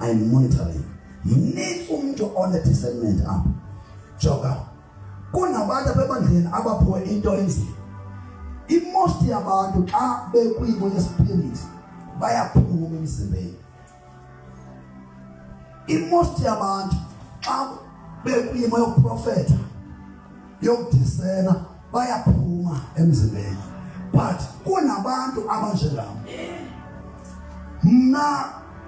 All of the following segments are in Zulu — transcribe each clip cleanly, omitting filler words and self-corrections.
I'm monitoring. Mnintsi umuntu one discernment apha. Joka. Kunabantu abebandleni abaphiwe into enzima. Most yabantu xa bekwimo yespirit bayaphuma emzimbeni. Most yabantu xa bekwimo yokuprofeta yokudisena bayaphuma emzimbeni. But kunabantu abanjengabo. Mna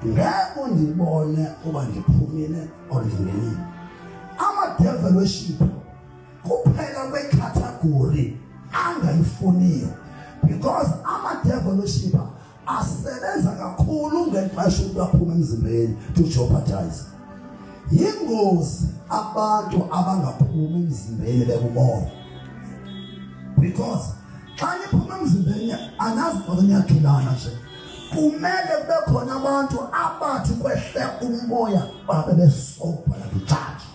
ngeke ndibone uba ndiphumile or ndingenile. Ama-devil worship kuphela kwecategory angayifuniyo, because ama-devil worshipper asebenza kakhulu ngexesha umuntu aphuma emzimbeni to jeopardize. Yingozi abantu abangaphumi emzimbeni bekumoya, because xa niphuma emzimbeni anazi kodwa niyaphilana nje. Kumele kube khona abantu abathi kwehle umoya babe besobha lakujaji.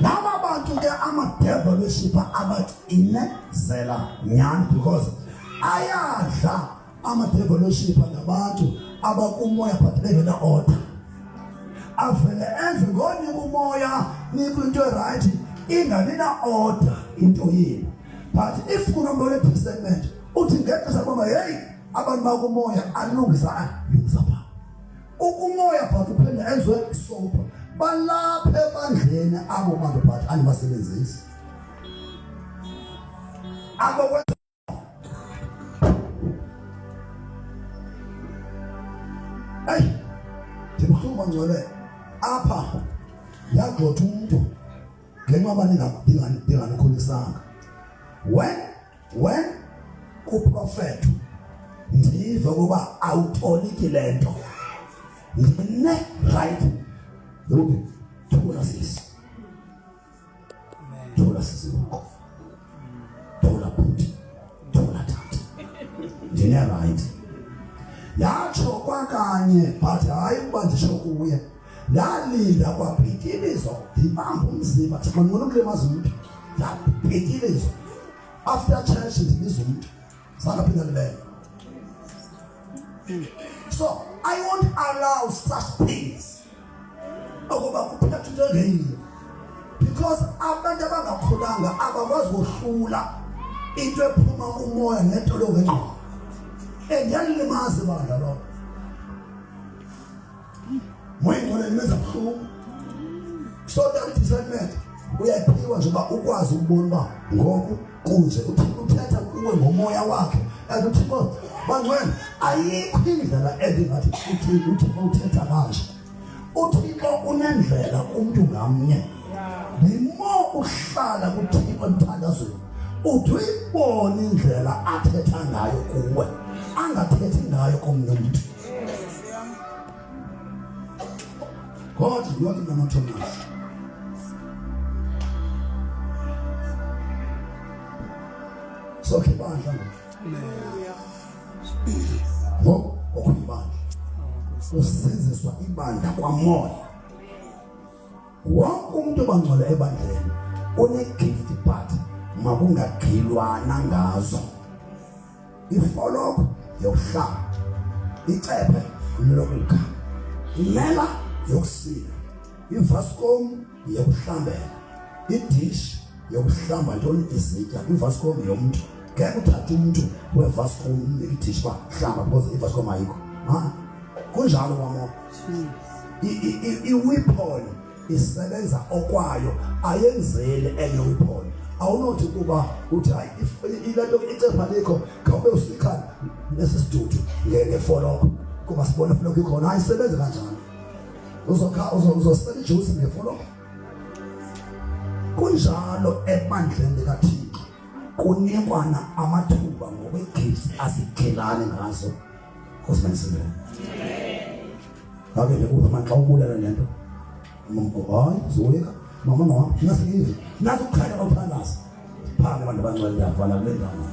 Laba bantu ke ama-devil worshipper abacinezela nyani, because ayadla ama-devil worshipper nabantu abakumoya but bengena order. Avele enze ngonika umoya nikho into right ingabi na order into yini. But if kunombole discernment uthi ngexesha kwamba hey abantu bakumoya alungisa pha ukumoya but uphinde enziwe sober balapha ebandleni abo bantu but anibasebenzisi abo kwenza hey ndibuhlungu ngcwele apha yagxotha umuntu ngenxa abaninganikholisanga when kuprofetho ndiva kuba awutoliki lento ngine right look thola sisi thola sisi thola puti thola tata ndine right yatsho kwakanye but hayi kuba ndisho kuye ndalinda kwabhitilizo ndibamba umzimba thixo ngibona ukulemaza umuntu ndabhitilizo after church ndibiza umuntu sangaphinda leyo. So I won't allow such things ukuba kuphethe into engeyini, because abantu abangakhulanga abakwazi ukuhlula into ephuma kumoya nento lokengqondo endiyalimaza bandla lo moyingcwele nimenza buhlungu. So that discernment uyaphiwa nje uba ukwazi ukubona uba ngoku kunje uthetha kuwe ngomoya wakhe and uthi bangcwele ayikho indlela endingathi uthi uthetha kanje. uThixo unendlela kumuntu ngamnye. Nimo uhlala kuThixo emthandazweni uthi uyibone indlela athetha ngayo kuwe angathethi ngayo komnye umuntu. God is working on us. So kibandla ngo okuyibandla usiziswa ibandla kwamoya. Wonke umuntu bangcwele ebandleni une gift but makungagilwana ngazo. Ifoloko yokuhlala, icephe lokukha, imela yokusika, ivascom yokuhlambela, idish yokuhlamba ntoni izitya, ivascom yomuntu. Ngeke uthathe umuntu wevascom idish ba hlamba because ivascom ayikho. Kunjalo kwamo. I-weapon isebenza okwayo ayenzele enye weapon. Awunothi kuba uthi hayi ilento icepha likho khawube usikhala nesisidudu ngefoloko kuba sibona ifoloko ikhona ayisebenza kanjani. Uzosela ijuice ngefoloko. Kunjalo ebandleni likaThixo kunikwana amathuba ngokwegifts asigcelane ngazo kosimanisile. Ngabe bekuba manje ubulela lento hayi zoyeka mama no nasiyive nathi ukukhanya kwaphansi phambi abantu abangcwele yavala kule ndawo.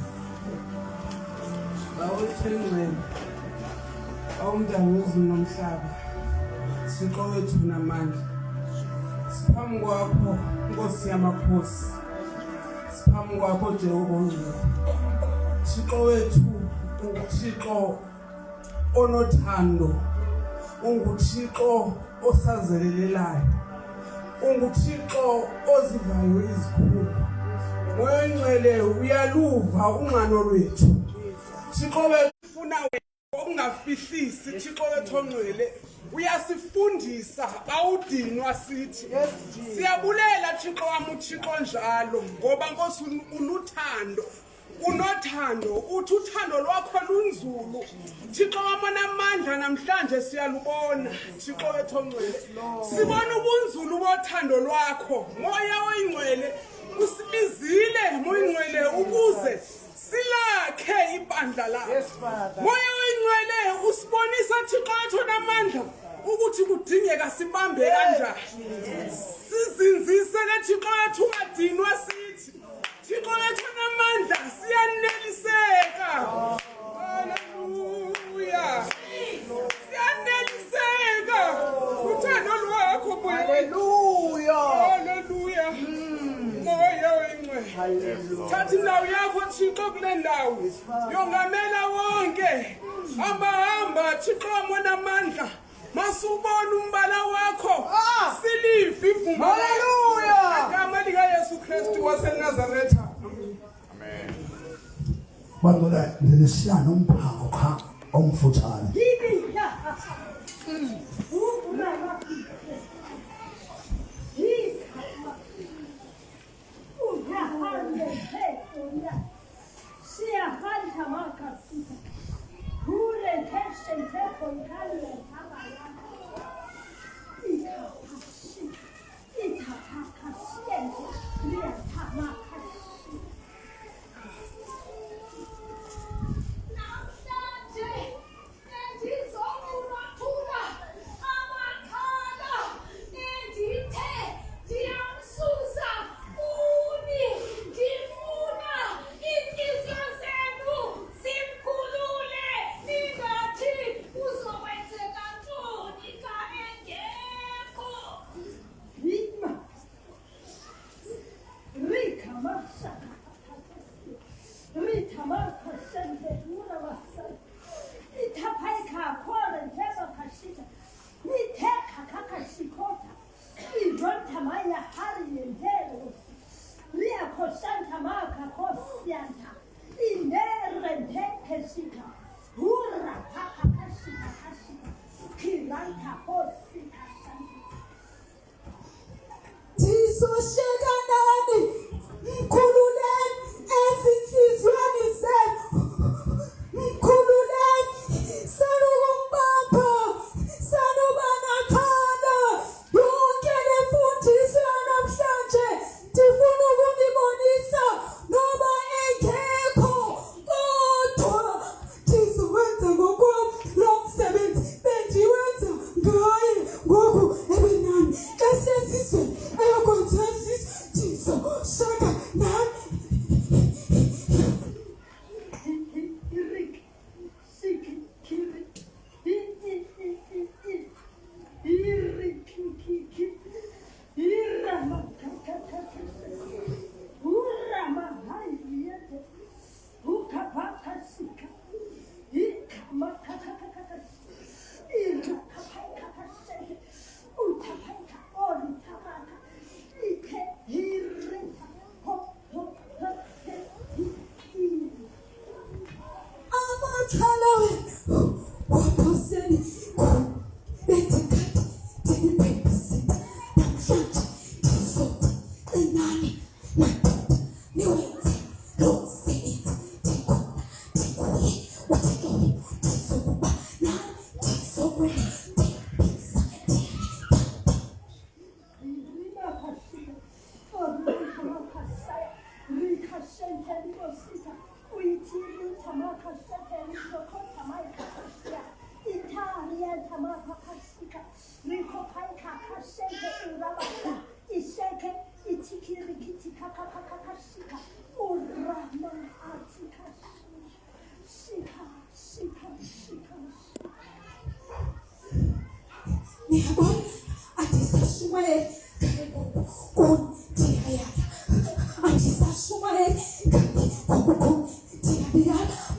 Awuthengweni awumntana wezulu nomhlaba Thixo wethu namandla siphambi kwakho Nkosi yamakhosi siphambi kwakho Jehova ongcwele Thixo wethu uThixo onothando unguThixo osazelelelayo, unguThixo ozivayo izikhulu. Moya Oyingcwele uyaluva ungano lwethu. Thixo wefuna ungafihlisi, Thixo wethu ongcwele uyasifundisa awudinwa sithi. Siyabulela Thixo wami, uThixo njalo ngoba Nkosi unuthando, unothando, uthi uthando lwakho lunzulu. Thixo wami namandla namhlanje siyalubona Thixo wethu ongcwele. Sibona ubunzulu bothando lwakho. Moya Oyingcwele usibizile Moya Oyingcwele ukuze silakhe ibandla lakho. Moya Oyingcwele usibonisa Thixo wethu namandla ukuthi kudingeka sibambe kanjani. Sizinzise ke Thixo wethu ungadinwa sithi. Thixo wethu namandla siyaneliseka. Haleluya. Siyaneliseka uthando lwakho Moya. Haleluya. Haleluya. Moya Oyingcwele. Thatha indawo yakho Thixo kule ndawo. Yongamela wonke. Hamba Thixo wami namandla. Masubona umbala wakho. Silive ivumba. Haleluya. Igama lika Yesu Kristu waseNazaretha. Amen. Bangela lesiyana umphawu kha omfutshane.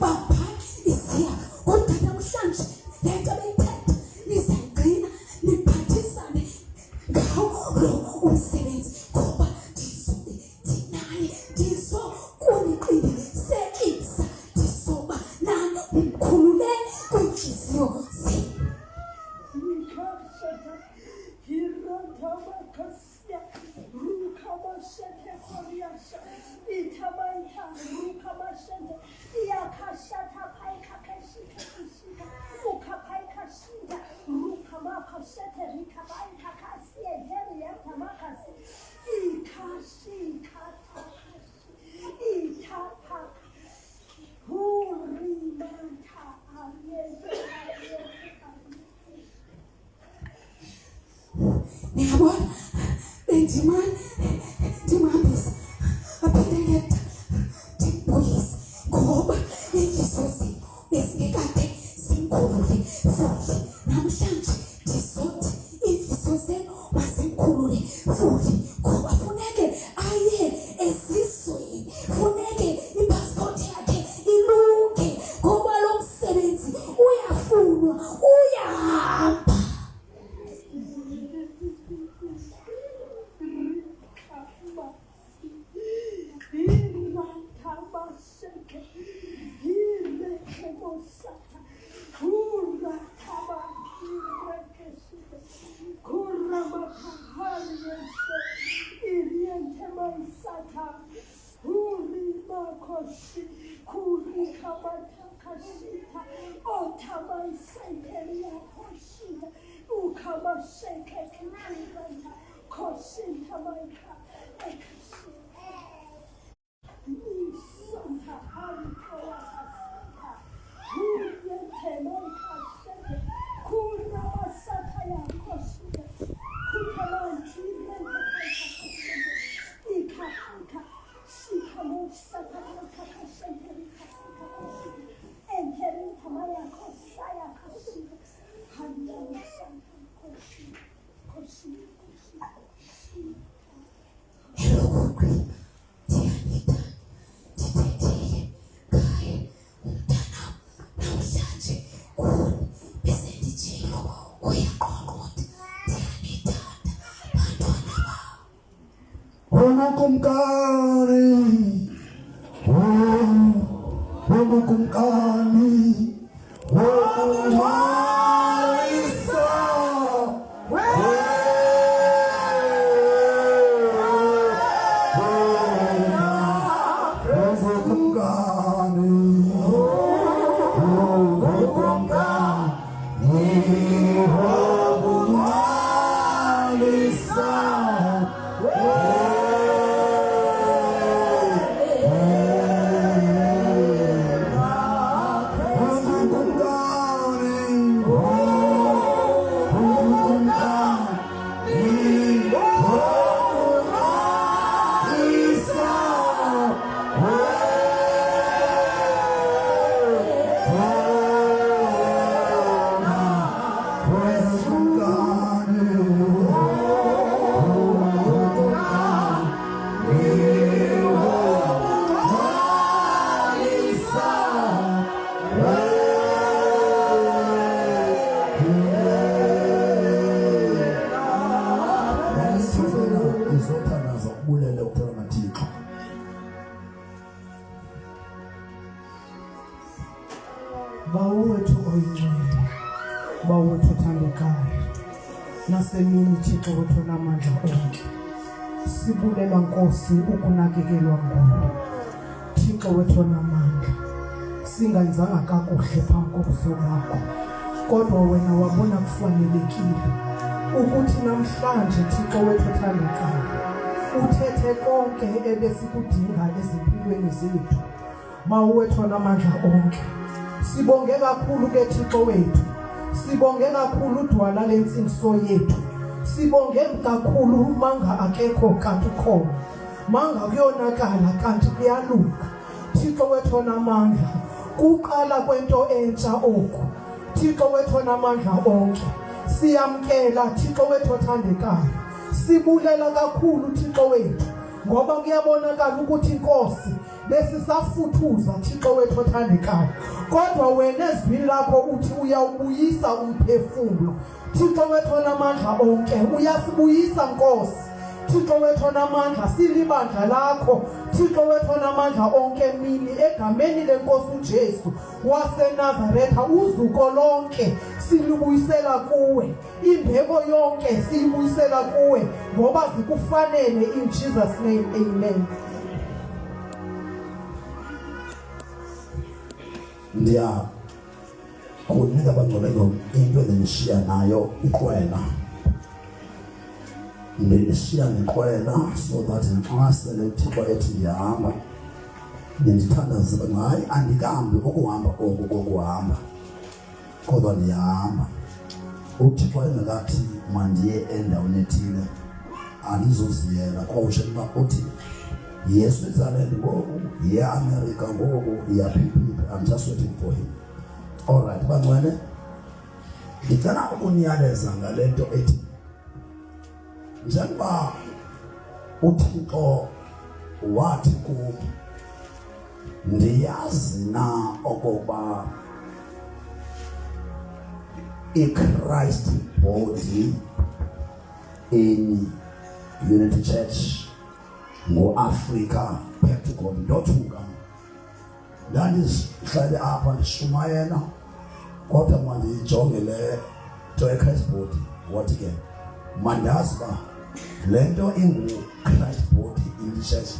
Baba, is here. What can I say? Let me Ngiyabona bendimani ndimahambisa aphinde ngeta ndibuyise ngoba izifiso zethu bezingekade zinkhulule futhi namhlanje ndizothi izifiso zethu mazinkhulule futhi ngoba funeke aye esizweni funeke ipassport yakhe ilunge ngoba lo msebenzi uyafunwa uyahamba. Bawethu oyingcwele, bawethu othandekayo, nasemini Thixo wethu onamandla onke, sibulela Nkosi ukunakekelwa nguwe. Thixo wethu onamandla, singayenzanga kakuhle phambi kobuso bakho, kodwa wena wabona kufanelekile ukuthi namhlanje Thixo wethu othandekayo uthethe konke ebesikudinga ezimpilweni zethu. Bawethu onamandla onke, sibonge kakhulu ke Thixo wethu, sibonge kakhulu udwala lensindiso yethu, sibonge kakhulu manga akekho kanti ukhona, manga kuyonakala kanti kuyalunga. Thixo wethu onamandla, kuqala kwento entsha oku. Thixo wethu onamandla onke, siyamkela Thixo wethu othandekayo, sibulela kakhulu Thixo wethu ngoba kuyabonakala ukuthi Nkosi besisafuthuza Thixo wethu othandekayo, kodwa wena ezwini lakho uthi uyawubuyisa umphefumulo. Thixo wethu onamandla onke, uyasibuyisa Nkosi. Thixo wethu onamandla, silibandla lakho Thixo wethu onamandla onke mini egameni lenkosi uJesu waseNazaretha, uzuko lonke silibuyisela kuwe, imbeko yonke silibuyisela kuwe ngoba zikufanele. In Jesus name, amen. kunika abangcwele into endinishiya nayo iqwela. Ndinishiya ngeqwela so that nxa sele uThixo ethi ndiyahamba ndithandazela ngayi andikambi ukuhamba oku kokuhamba kodwa ndiyahamba. uThixo engakathi mandiye endaweni ethile andizoziyela kwawusho uba uthi yeSwitzerland ngoku ye-America ngoku yaphiphipe. I'm just waiting for him. Alright bangcwele, ngicela ukuniyaleza ngale nto ethi njengoba uThixo wathi kum ndiyazi na okokuba i-Christ body in Unity Church ngo-Afrika back to God ndothuka ndandihlale apha ndishumayela kodwa mandiyijonge le nto ye-Christ body wathi ke mandazi uba le nto ingu-Christ body in the church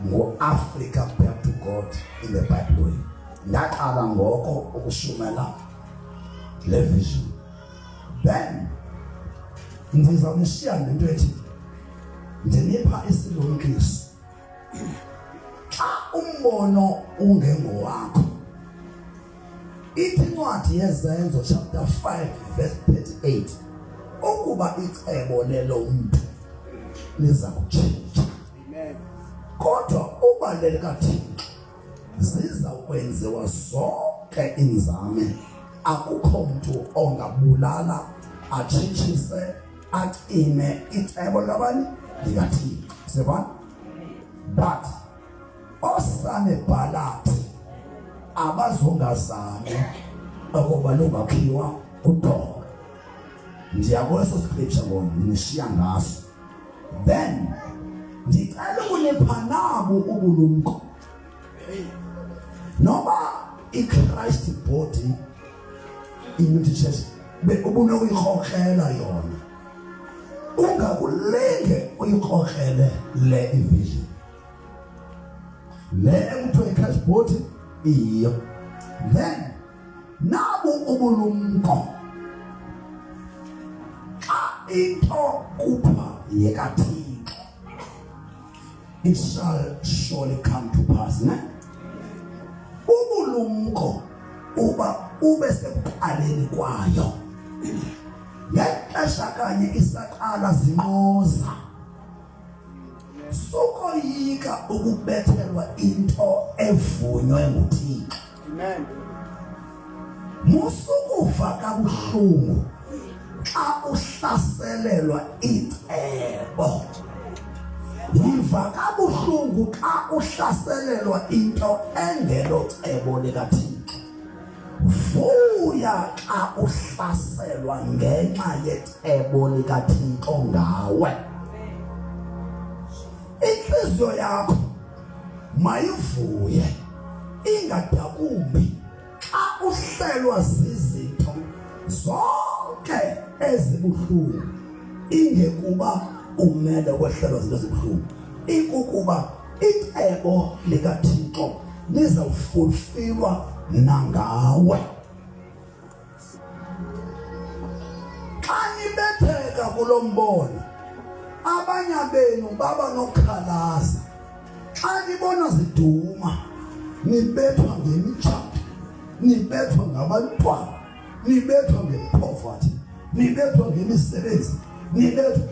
ngo-Afrika back to God in the Bible. Ndaqala ngoko ukushumayela le vision. Then ndizawunishiya ngento ethi ndinipha isilumkiso. Xa umbono ungengowakho, ithi incwadi yezenzo chapter 5 verse 38 ukuba icebo lelo mntu liza kutshintsha. Amen. Kodwa uba lelikaThixo zizawukwenziwa zonke inzame. Akukho mntu ongabulala atshintshise acime icebo labani likaThixo. Sibona? But osanebhalathi abazongazami ukuba lungakhiwa udoro. Ndiyakweso scripture ngoku nishiya ngaso. Then ndicela ukunipha nabo ubulumko noba i-Christ body Unity Church ubunokuyirhokrela yona, ungakulenge uyirhokrele le vision le ekuthiwa i-Christ body iyo. Then nabo ubulumko xa into kupha yekaThixo it shall surely come to pass. Ne ubulumko uba ube sekuqaleni kwayo ngexesha kanye isaqala zinqoza sokoyika ukubethelwa into evunywe nguThixo. Amen. Musukuva kabuhlungu xa uhlaselelwa icebo. Yiva kabuhlungu xa uhlaselelwa into engelo cebo likaThixo. Vuya xa uhlaselwa ngenxa yecebo likaThixo ngawe. Inhliziyo yakho mayivuye ingadakumbi xa uhlelwa zizinto zonke ezibuhlungu, ingekuba umele wehlelwa izinto ezibuhlungu, ikukuba icebo likaThixo lizawufulfilwa nangawe. Xa nibetheka kulo mbono, abanye benu baba nokukhalaza. Xa nibona ziduma, nibethwa ngemitshato, nibethwa ngabantwana, nibethwa ngepoverty, nibethwa ngemisebenzi, nibethwa.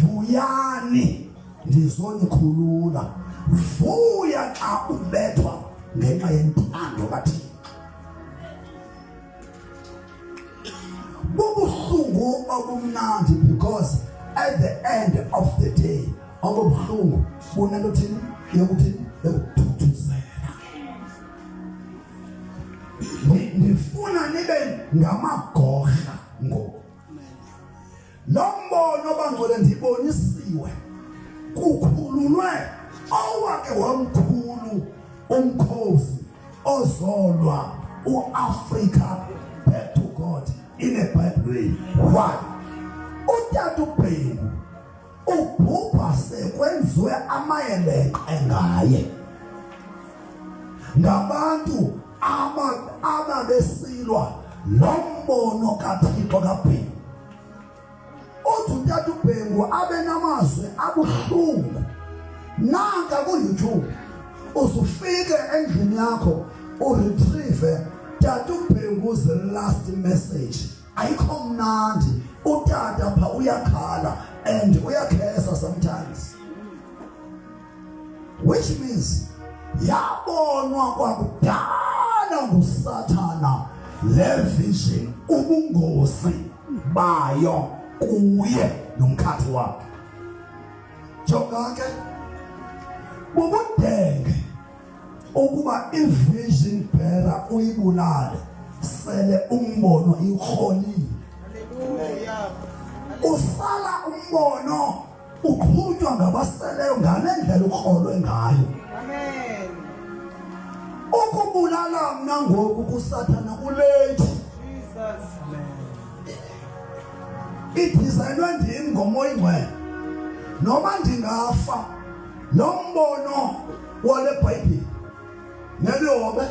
Vuyani ndizonikhulula. Vuya xa ubethwa ngenxa yentando kaThixo. Bubuhlungu obumnandi because at the end of the day obuhlungu bunento thini yokuthini yokuthuthuzela. Ndifuna nibe ngamagorha ngoku. Lo mbono bangcwele ndibonisiwe kukhululwe owake wamkhulu umkhosi ozolwa uAfrica back to God in a Bible. Why? Utata uBheki ubhubha sekwenziwe amayeleqe ngaye ngabantu ababesilwa lo mbono kaThixo kaBhengu uthi uTata uBhengu abe namazwi abuhlungu. Nanka ku-YouTube usufike endlini yakho uretrieve Tata uBhengu's last message. Ayikho mnandi, utata pha uyakhala and uyakhesa sometimes, which means yabonwa kwakudala nguSathana le vision, ubungozi bayo kuye nomkhathi wakhe. Jonga ke bubudenge ukuba ivision bearer uyibulale sele umbono ikholile. Usala umbono uqhutywa ngabaseleyo ngalendlela ukholwe ngayo. Amen. Ukubulala mna ngoku kuSathana kulate. Jesus. Idizayinwe ndim ngomoya ingcwele. Noma ndingafa lo mbono wale Bhayibhile nelihobe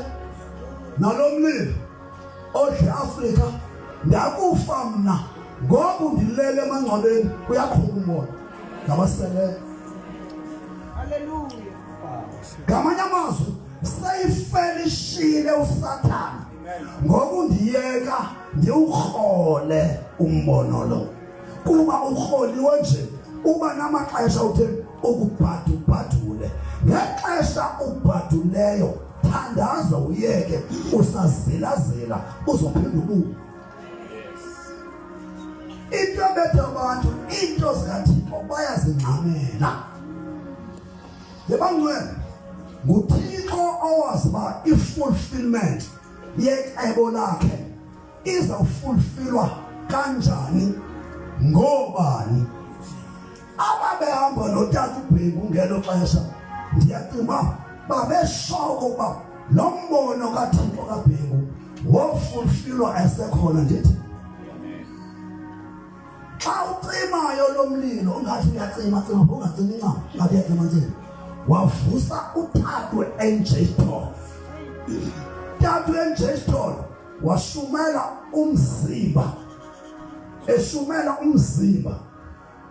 nalomlilo odle Afrika ndakufa mna ngoku ndilele emangcwabeni uyakhula umoya ngabaseleyo. Hallelujah. Ngamanye amazwi seyifelishile uSathana ngoku ndiyeka ndiwukrole umbono lo, kuba ukroliwe nje uba namaxesha uthe ukubhadubhadule. Ngexesha ubhaduleyo thandaza uyeke usazilazila uzophinda ubuye. Into ebethe abantu into zikaThixo bayazingxamela. Yebangcwele nguThixo owazi uba i-fulfillment yecebo lakhe izawufulfilwa kanjani, ngobani. Ababehamba noTata uBhengu ngelo xesha ndiyacinga uba babeshoko uba lo mbono kaThixo kaBhengu wofulfilwa esekhona. Ndithi xa ucimayo lo mlilo ungathi uyacima ungacimi ncam, ngathi uyacima ncima, wavusa uTata NJ Store. Tata NJ Store washumela umzimba, eshumela umzimba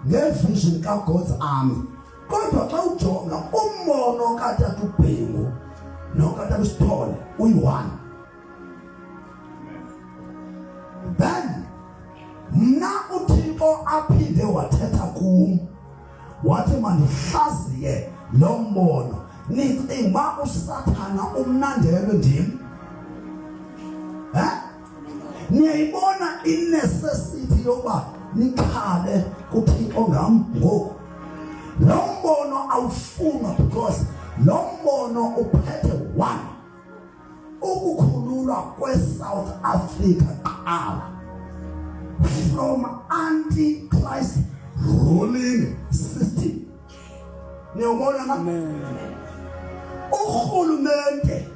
ngevision kaGod's Army. Kodwa xa ujonga umbono kaTata uBhengu nokaTata uSithole uyi-one. Then mna uThixo aphinde wathetha kum wathi mandihlaziye lo mbono. Nicinga uba uSathana umnandelwe ndim? Niyayibona i-necessity yoba nikhale kuThixo ngam ngoku? Lo mbono awufunwa because lo mbono uphethe one, ukukhululwa kweSouth Africa kuqala from anti-Christ ruling system. Niyabona na? Urhulumente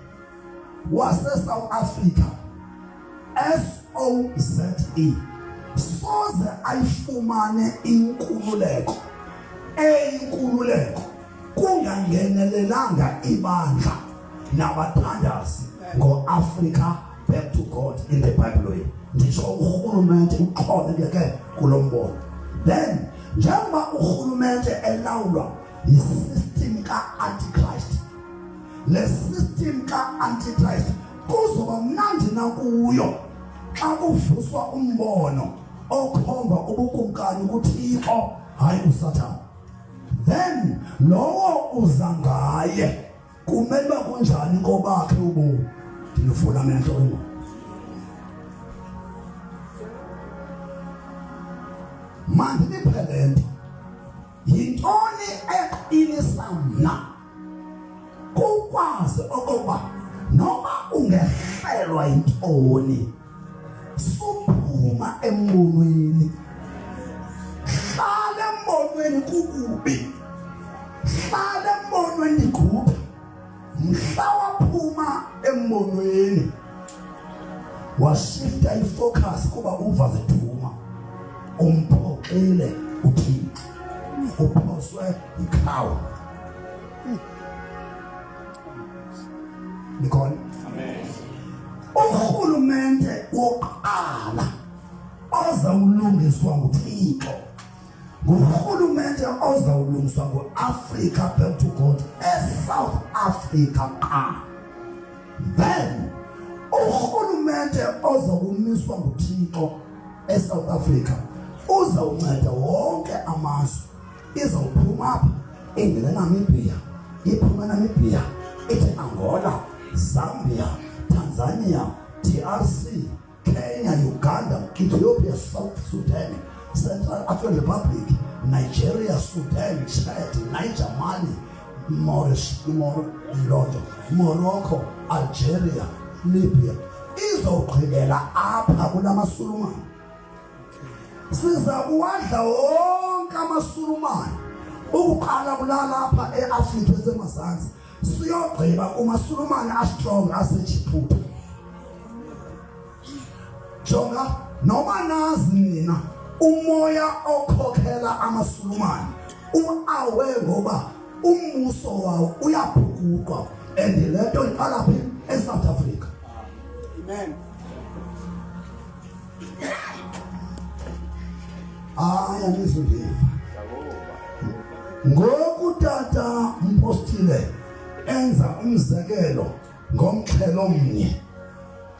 wase-South Africa SOZE soze ayifumane inkululeko kungangenelelanga ibandla nabathandazi ngo-Africa back to God in the Bible. Ndisho urhulumente uxhomekeke kulo mbono. Then njengoba urhulumente elawulwa yi-system ka-Antichrist, le system ka-Antichrist kuzoba mnandi nakuyo xa kuvuswa umbono okhomba ubukumkani kuThixo hayi uSathana. Then lowo uza ngaye kumele uba kunjani kobakhe ubomi. Ndinifuna mina nto mandiniphe nto. Yintoni eqinisa mna kukwazi okokuba noba ungehlelwa yintoni suphuma embonweni? Hlala embonweni kukubi, hlala embonweni kubi. Mhla waphuma embonweni washifta ifocus kuba uva ziduma, umphoxile uThixo, uphoswe ikhawu. Nikhona? Amen. Urhulumente wokuqala ozawulungiswa nguThixo ngurhulumente ozawulungiswa nguAfrica back to God eSouth Africa qha. Then urhulumente ozakumiswa nguThixo eSouth Africa uzawunceda wonke amazwe. Izawuphuma apha ingene Namibia, iphuma Namibia ithi Angola, Zambia, Tanzania, DRC, Kenya, Uganda, Ethiopia, South Sudan, Central African Republic, Nigeria, Sudan, Chad, Niger, Mali, Morocco, Algeria, Libya. Izogqibela apha kulamaSulumane. Siza kuwadla wonke amaSulumane ukuqala kulala apha eAfrika esemazantsi siyogqiba kumaSulumane astrong aseJibuti. Jonga noma nazi nina umoya okhokhela amaSulumane uawe ngoba umbuso wawo uyabhukuqwa and lento iqala phi eSouth Africa. Amen. Anizoliva ngoku tata Mpostile enza umzekelo ngomxhelo omnye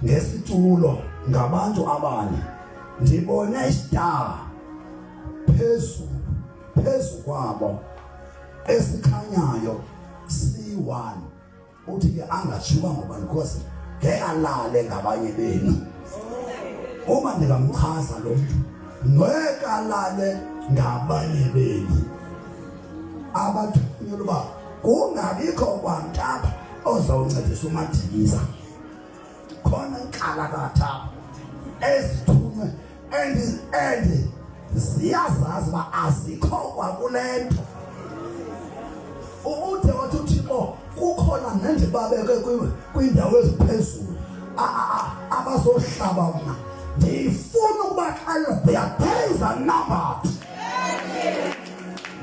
ngesitulo ngabantu abane. Ndibone istar phezu kwabo esikhanyayo C1. Uthi ke angatshiwa ngoba because ngekalale ngabanye benu. Uma ndingamchaza lo mntu ngekalale ngabanye benu abathunyelwa uba kungabikho kwantapha ozawuncedisa uMadiliza khona inkalakatha ezithunywe and ziyazazi uba azikho kwakule nto. Ude wathi uThixo kukhona nende babeke kwindawo eziphezulu abazohlaba mna. Ndifuna ukubaxelela their days are numbered.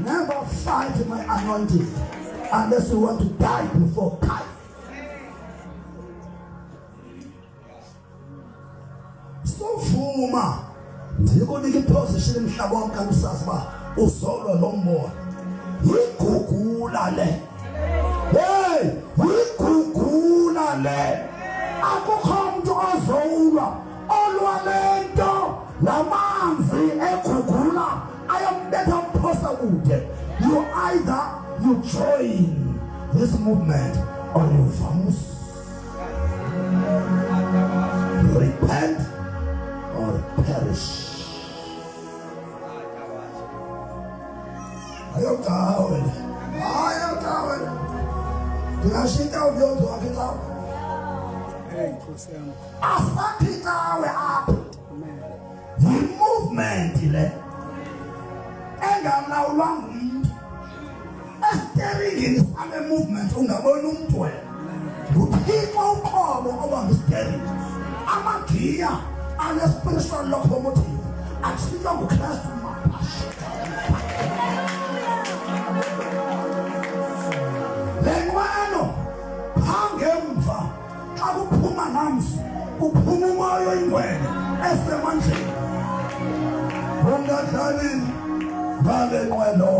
Never fight my anointing unless you want to die before time. So vuma ndikunika iposition emhlaba wami kanti usazi uba uzolwa lo mbono. Yigugula le. Hey, yigugula le. Akukho mntu ozowulwa olwa lento lamanzi egugula ayombetha mphosa kude. You either you join this movement or you vamos. Repent or perish. Ayokawe. Tunashika uvyoto wakitawe. Hey, Nkosi yami. Asakitawe apho. The movement ile engalawulwa ngumuntu. Esteringini sale movement ungabona umuntu wena. Uthixo uqobo obamba istering. Amagiya ale spiritual locomotive athixwa nguKristu mapasha. Lengwano hangemva xa kuphuma namsi kuphuma umoya oyingcwele esemandleni. Ungadlali ngale nqwelo,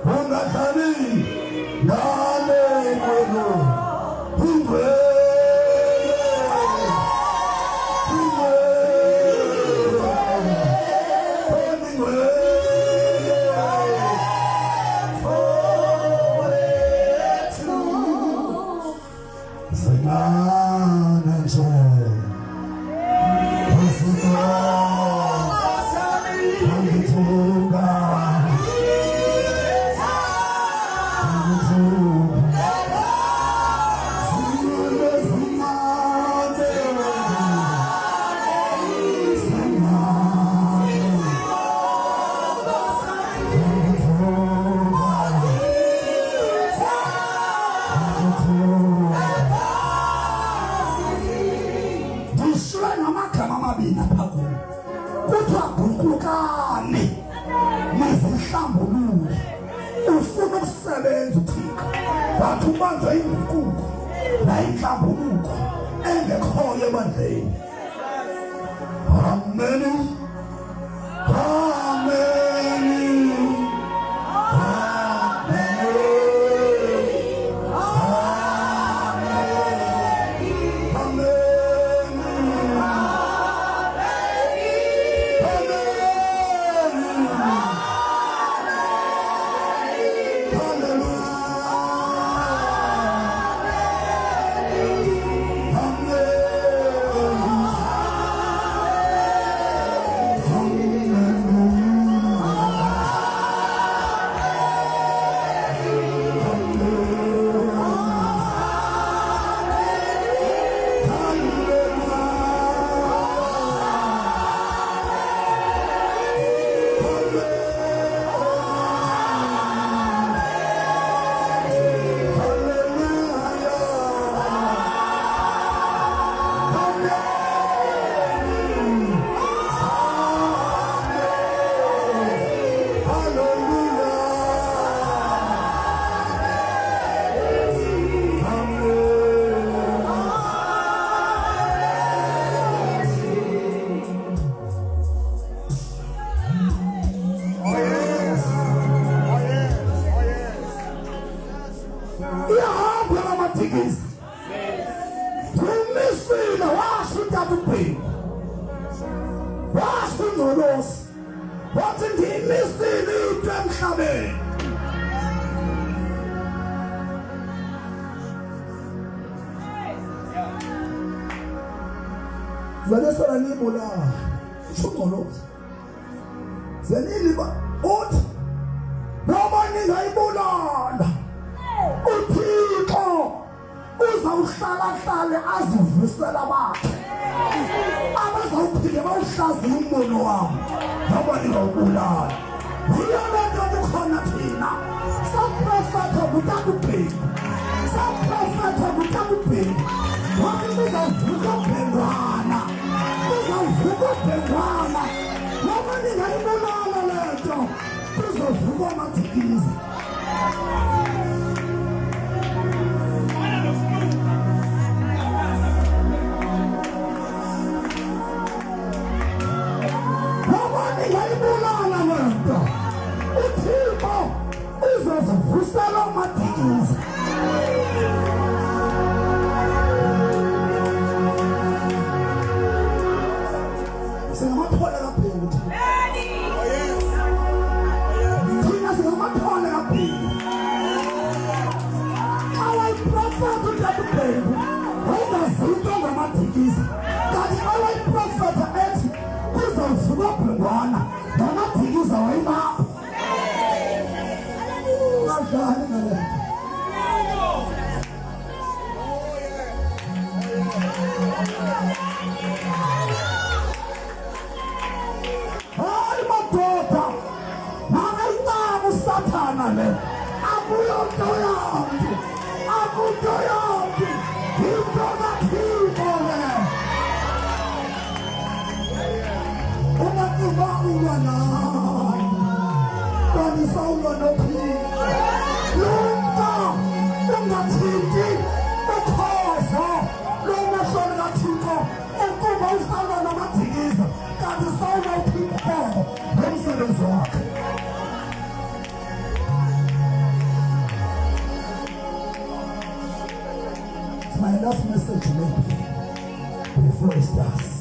ungadlali ngale nqwelo. Zalesala nibula shongolo zeniliba uthi noma ningayibulala uThixo uzawuhlala azivusela bakhe abazawuphinde bawuhlaziye umbono wabo noma ningawubulala uyabona kukhona thina saprofetha kutakubheki saprofetha kutakubheki wami uzavuka bhengwana noma ningayibulala lento kuzovuka amadzikizi noma ningayibulala lento uThixo uzozivusela amadzikizi My last message to make before it starts.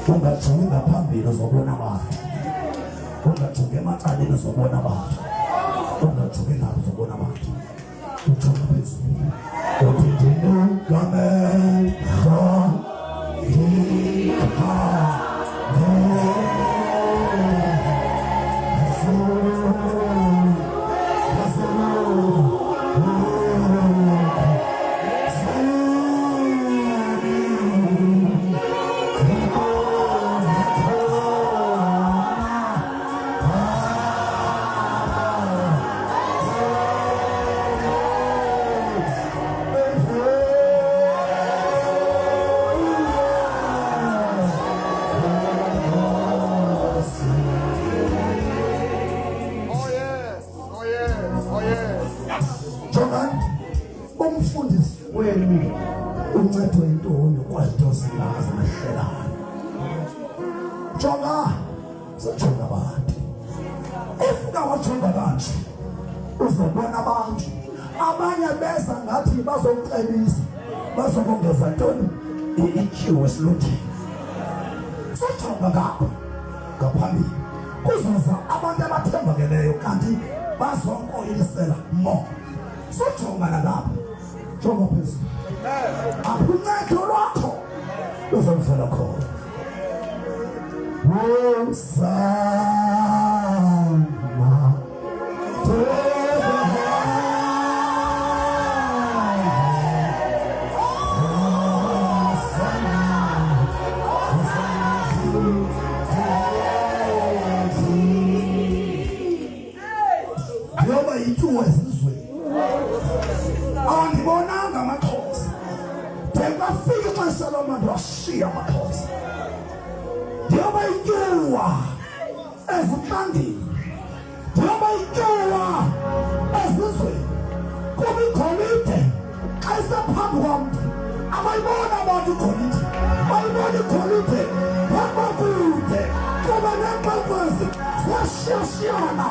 Ungajongi ngaphambili uzobona abantu. Ungajongi emacaleni uzobona abantu. Ungajongi ngapha uzobona abantu. Ujonga phezulu. Uthi ndingamehlo uzobona abantu abanye beza ngathi bazomcebisa bazokongeza ntoni i-EQ esilutini sojonga ngapha ngaphambili kuzoza abantu abathembakeleyo kanti bazonkoyilisela mo sojonga nalapha jonga phezulu apuncedo lwakho luzomfela khona Awangibonanga amakhosi kwafika ixesha lomuntu washiya amakhosi njengoba ityuwa ezimpandini njengoba ityuwa ezizweni kuba igolide xa isephambi kwamntu abayibona abantu igolide bayibona igolide wabakude kuba neenkwenkwezi ziyashiyashiyana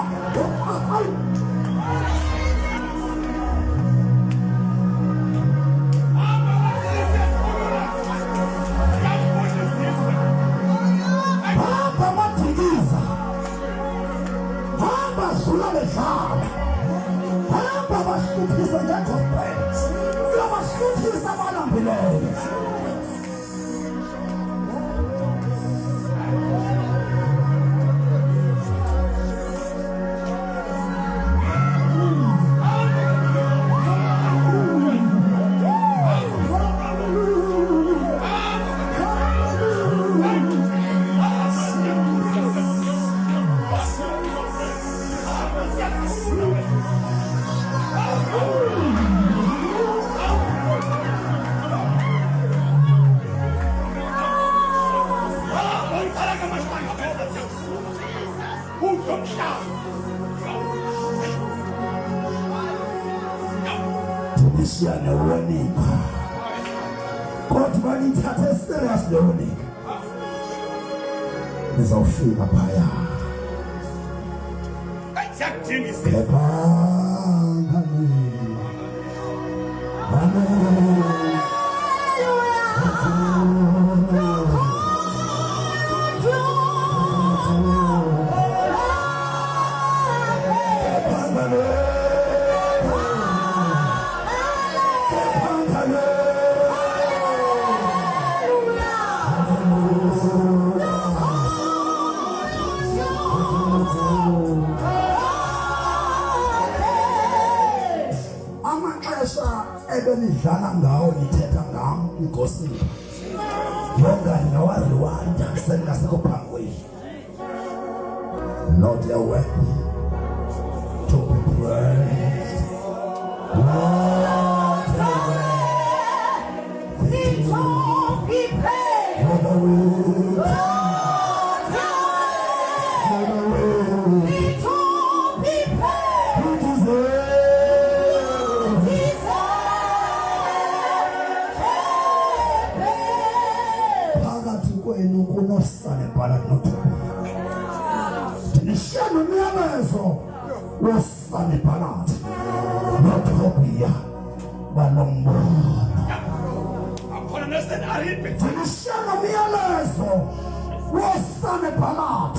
warning. God, man, it's a serious warning. Nizawufika phaya. Ebenidlala ngawo nithetha ngam igosini yonga ngawariwanda sengasekho phangweni. Lord, you're worthy to be praised. Lord, you're worthy to be praised. Wasane palat notopia balombono akona nesen aripe tinishana mialezo wasane palat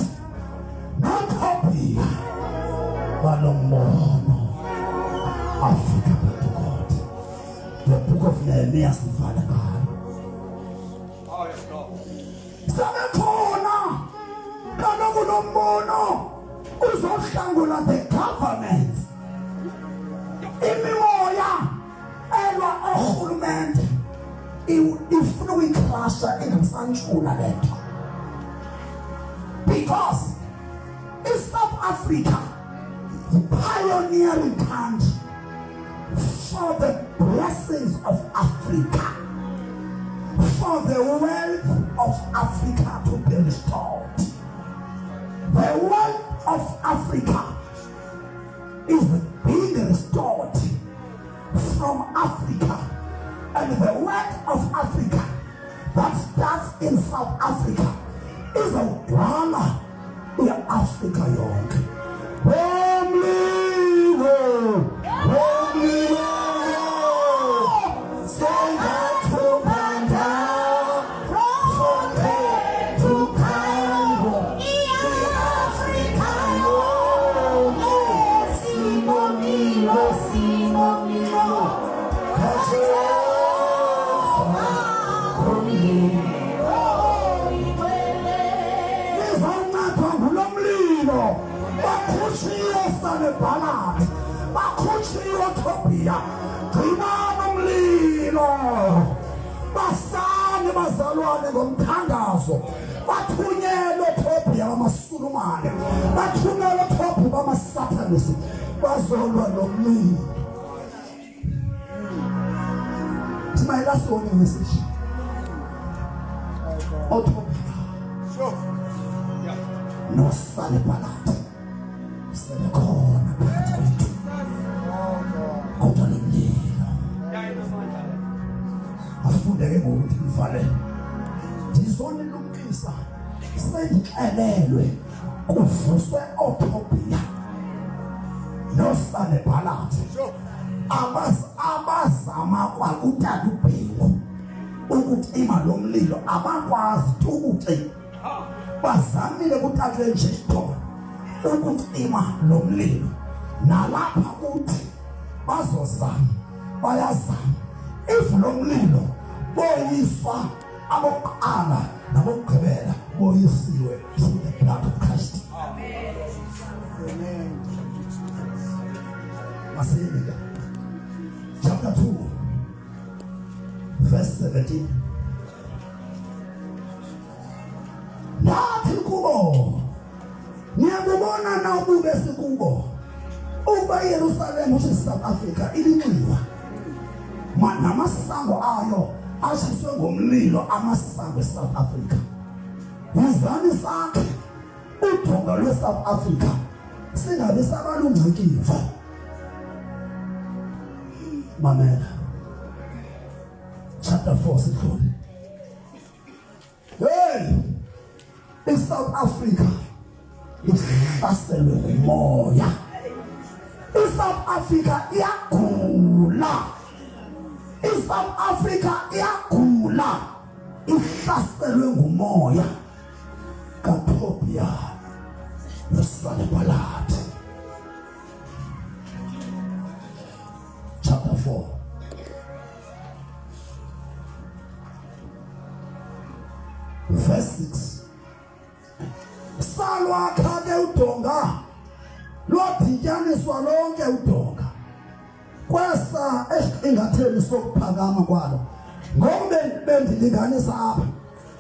notopia balombono. Africa to God. The book of Nehemiah is Father God. Oh yes, Lord. Sabekona kaloku nombono uzohlangula the government. Imimoya elwa ohulumende ifuna ukuyiclasha engamsanjula lento. Because in South Africa, the pioneering country for the blessings of Africa, for the wealth of Africa to be restored. The wealth of Africa is being restored from Africa, and the wealth of Africa that starts in South Africa is a drama in Africa yonke. Basane bazalwane ngomthandazo bathunyelwe eTopia bamasulumane bathunyelwe eTopia bamasatanisi bazolwa nomlilo. It's my last warning message. Otopia no sale palate sebekhona phakathi kwethu kodwa lemlilo afundeke ngokuthi mfale ndizone lumkisa sendikelelwe kuvuswe Otopia nosane palate abazama kwakuthatha ubhelu ukucima lo mlilo abakwazi ukucima. Bazamile kuthatha nje isitolo ukucima lo mlilo nalapha uthi bazozama bayazama. If lo mlilo boyiswa abokuqala nabokugqibela boyisiwe through the blood of Christ. Amen. Amen. Chapter 2 verse 17. Nathi kubo niyabona na ubube sikubo uba Yerusalem uthi South Africa ilinxiwa namasango ayo ashiswe ngomlilo amasango eSouth Africa. Izani sakhe udonga lweSouth Africa singabe sabalungcikiva. Mamela chapter 4 sidlule. Hey, iSouth Africa ihlaselwe ngumoya. iSouth Africa iyagula. iSouth Africa iyagula. Ihlaselwe ngumoya kaTobiya noSanballat. Chapter 4. Verse 6. Salwakha ke udonga lwadityaniswa lonke udonga kwesa engatheni sokuphakama kwalo. Ngoku bendilinganisa apha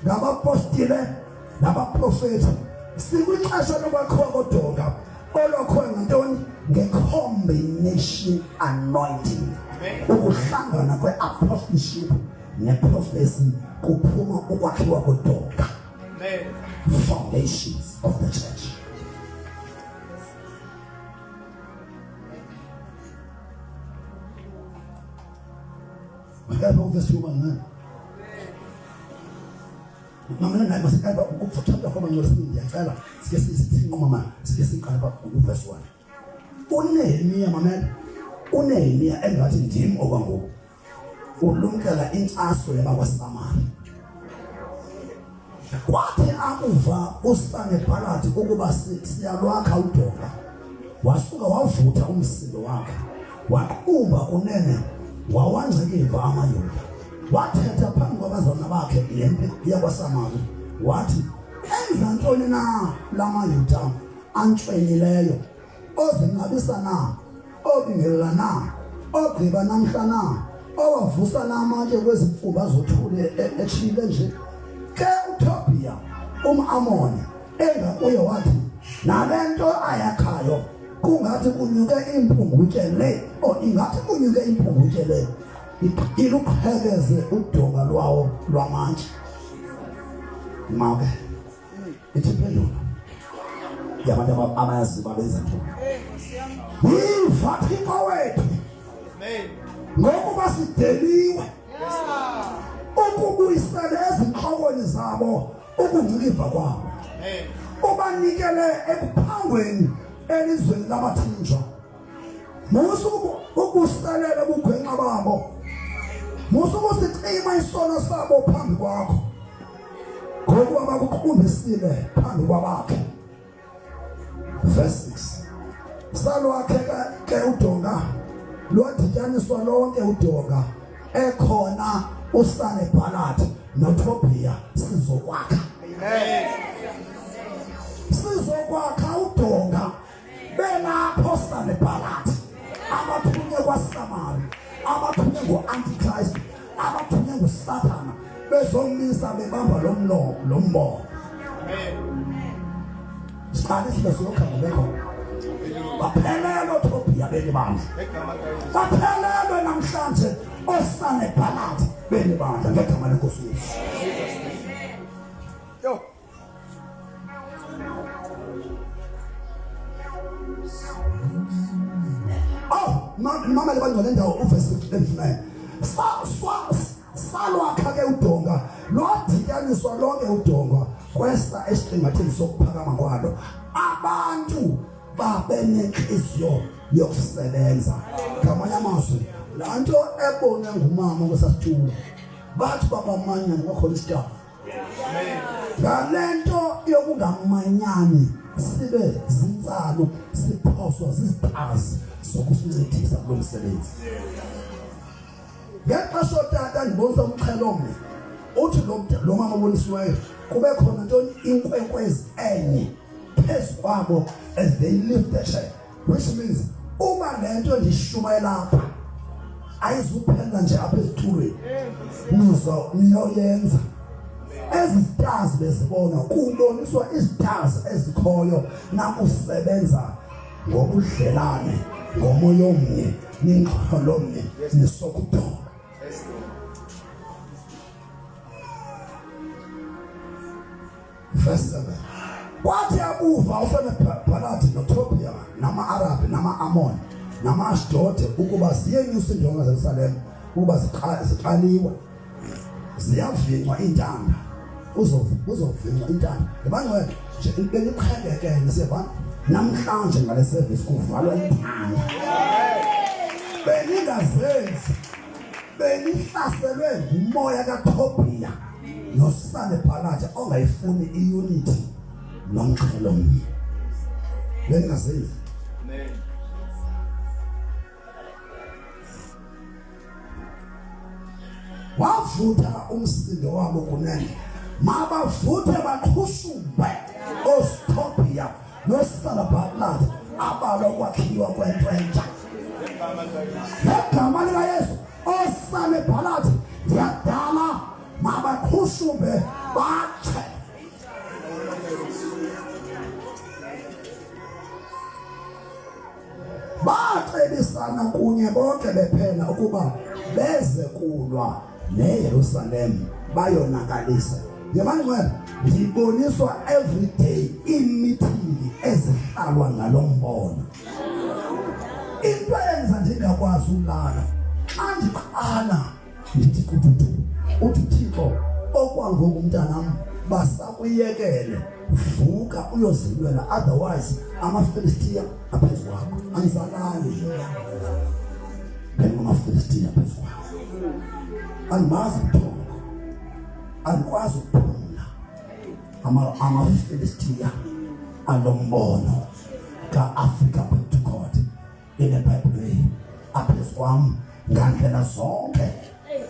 ngabapostile nabaprofeti sikwixesha lokwakhiwa kodonga olwakhiwe ngantoni? Nge-combination anointing. Ukuhlangana kwe-apostleship ne-prophecy kuphuma ukwakhiwa kodonga. Foundations of the church. Makaiba verse 2 man. Mama naye masikaiba ukufutha kwa ngolesini ngiyacela sike sinqoma mama sike siqala uverse 1. UNehemiya mama uNehemiya engathi ndim okwangoku ulumkela intaso yabakwaSamari. Kwathi akuva uSanballat ukuba siyalwakha udonga wasuka wavutha umsindo wakhe waqumba kunene wawangcikeva amaYuda wathetha phambi kwabazalwane bakhe lempi yakwaSamari wathi enza ntoni na lamaYuda antshwenileyo ozinqabisa na obingelela na ogqiba namhla na owavusa namatye kwezimfumba zothule etshile nje. Ke uTobiya umAmoni engakuye wathi nalento ayakhayo kungathi kunyuke impungutye le ingathi kunyuke impungutye le iluqhekeze udonga lwawo lwamantshi. Mawuke ithiphendula yabantu abayazi babenza ntoni. Yiva Thixo wethu ngokuba sideliwe ukubuyisela ezinhlokweni zabo ukungciliva kwabo. Ubanikele ekuphangweni elizweni labathinjwa. Musu ukuselela ubugwenxa babo. Musu ukusicima isono sabo phambi kwakho. Ngokuba bakuqumbisile phambi kwabakhe. Verse 6. Salwakhe ke udonga lwadityaniswa lonke udonga ekhona uSanballat noTobiya sizokwakha. Amen. Sizokwakha udonga belapho Sanballat abathunywe kwaSamari abathunywe ngo-Antichrist abathunywe nguSathana bezomisa bebamba lo mbono. Siqale sizokhamba bekho baphelelwe uTobiya belibandla baphelelwe namhlanje oSanballat belibandla ngegama lenkosi Yesu. Yo mama lebangcwele ndawo uverse 29. Salwakha ke udonga lwadityaniswa lonke udonga kwesa esiqingatheni sokuphakama kwalo. Abantu babenenhliziyo yokusebenza. Ngamanye amazwi la nto ebonwe ngumama kwesasitulo bathi babamanya ngokhona isitafu. Ngalento yokungamanyani sibe zintsalo siphoswa ziziphazi sokusincedisa kulo msebenzi. Ngexesha utata ndibonisa umxhelomnye uthi lo mama obonisiweyo kube khona ntoni inkwenkwezi enye phezu kwabo as they lift the chair, which means uma lento ndishumayela lapha ayizuphela nje apha ezithulweni niyoyenza. Ezi stars bezibona kuboniswa izstars ezikhoyo nakusebenza ngobudlelane ngomoya omnye ningxolo omnye nesokudonga. Verse 7. Kwathi akuva uSanballat noTobiya nama-Arabhi nama-Amoni nama-Ashdodi ukuba ziyenyusa indonga zeYerusalema ukuba ziqaliwe ziyavincwa iintanga uzovinca intando. Yabani wena nje beniqhekekele siyabona namhlanje ngale service kuvalwa intando. Beningazenzi benihlaselwe umoya kaThobia nosane phakathi ongayifuni iunity nomxhelo mnye. Beningazenzi. Amen. Wavutha umsindo wabo kunene mabavuthe baqhushumbe oSthobia noSanballat abalo kwakhiwa kwentsha. Ngegama likaYesu oSanballat ndiyadala mabaqhushumbe batshe. Bacebisana kunye bonke bephela ukuba beze kulwa neYerusalem bayonakalisa. Yabani wena ndiboniswa every day imithingi ezihlalwa ngalombono. Into eyenza ndingakwazi ulala xa ndiqala ndithi kududu uthi Thixo okwangoku mntanam basakuyekele vuka uyozilwela otherwise amaFilistiya aphezu kwakho. Angisalali ngamaFilistiya aphezu kwakho. Andimazi ukuthonga, andikwazi ukuphumla amaFilistiya alombono ka-Africa back to God ineBhayibhile aphezu kwam ngandlela zonke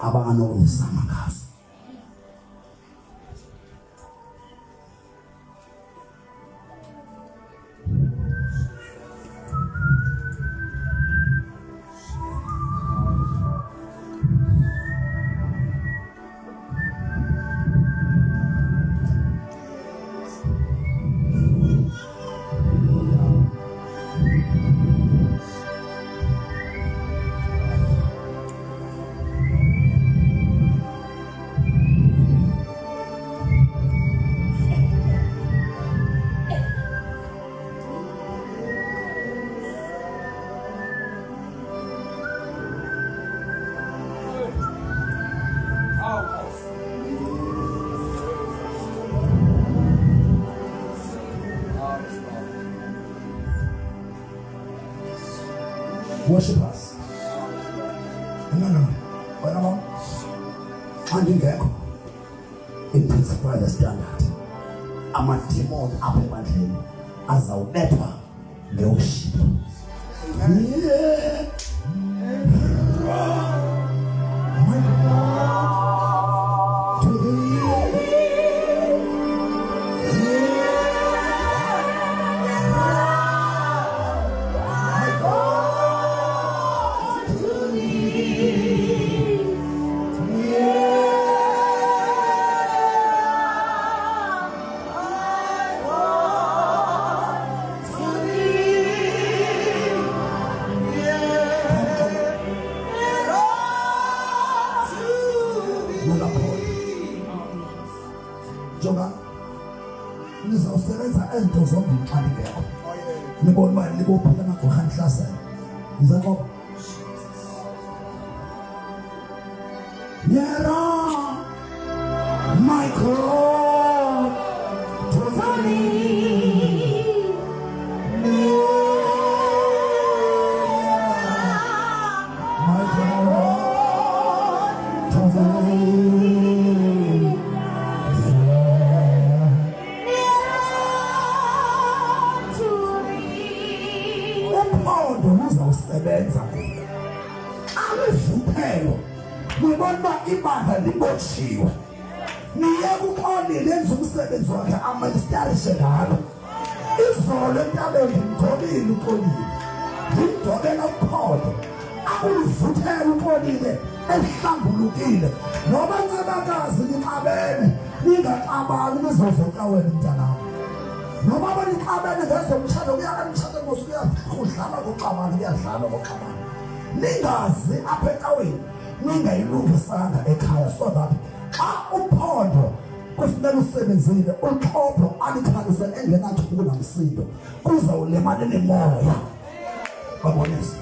abanganokundizama ngazo. Worshippers. No. Wait a moment. Andingekho. Intensify the standard. Amademon apha ebandleni azawubethwa ngeworship. Yeah. My God. To the Jonga nizawusebenza ento zombini xa ndingekho. Nibona uba nibophula amagorha nihlasela. Ndizaxoxa. Yera my God to thee. My God to thee. Uzawusebenza alivuphelo ngibona uba ibandla libotshiwe niyeke uxolile enza umsebenzi wakhe amalistarishe ngalo izolo entabeni ngigcobile uxolile ngimgcobela uPholo akulivuthela uxolile elihlambulukile noba ncebakazi ninxabene ningaxabani nizovoka wena mntanam noba banixabene ngezomtshado kuyakamtshado ngosuku kudlala koxabana kuyadlala koxabana ningazi apha ecaweni ningayilungisanga ekhaya so that xa uphondo kufuneka usebenzile uxhopho alikhalise engenathuku namsindo kuzawulemane nemoya babonisa.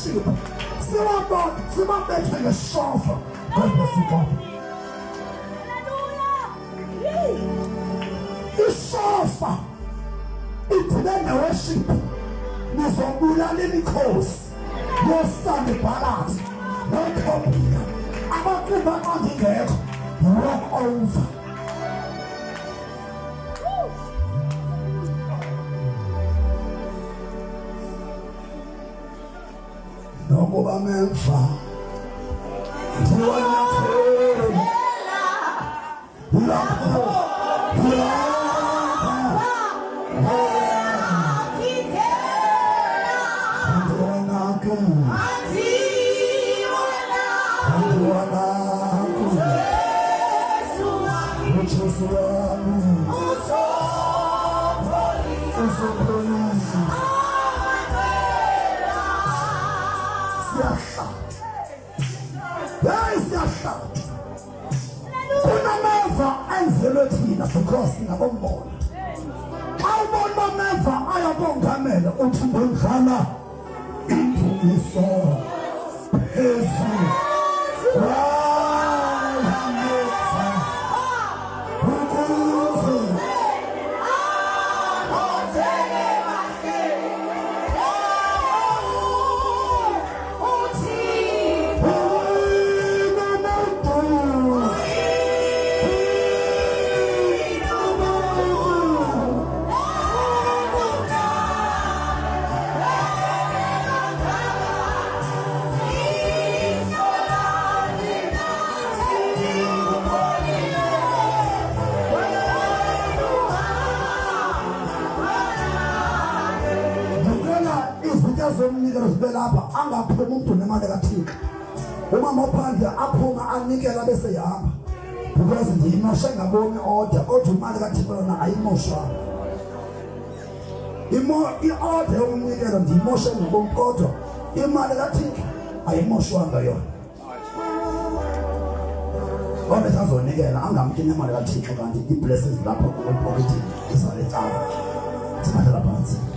worship sibabethe ngeshofa ngobesiko ishofa idibene worship nizobulala imikhosi yosane balance nothobia abakuba angekho walk over nokuba memfa ndiwana because ngabonbona awubona bameva ayabongamela uthi ngidlala indumiso Yesu zomnikelo sibelapha angaphuma umuntu nemali kaThixo umama ophandle aphuma anikela bese yahamba because ndimoshe ngaboni order kodwa imali kaThixo yona ayimoshwa i-order yomnikelo ndimoshe ngaboni kodwa imali kaThixo ayimoshwanga yona ngoba sazonikela angamkini imali kaThixo kanti i-blessings lapho ku-pocket isaletsana sibathatha phansi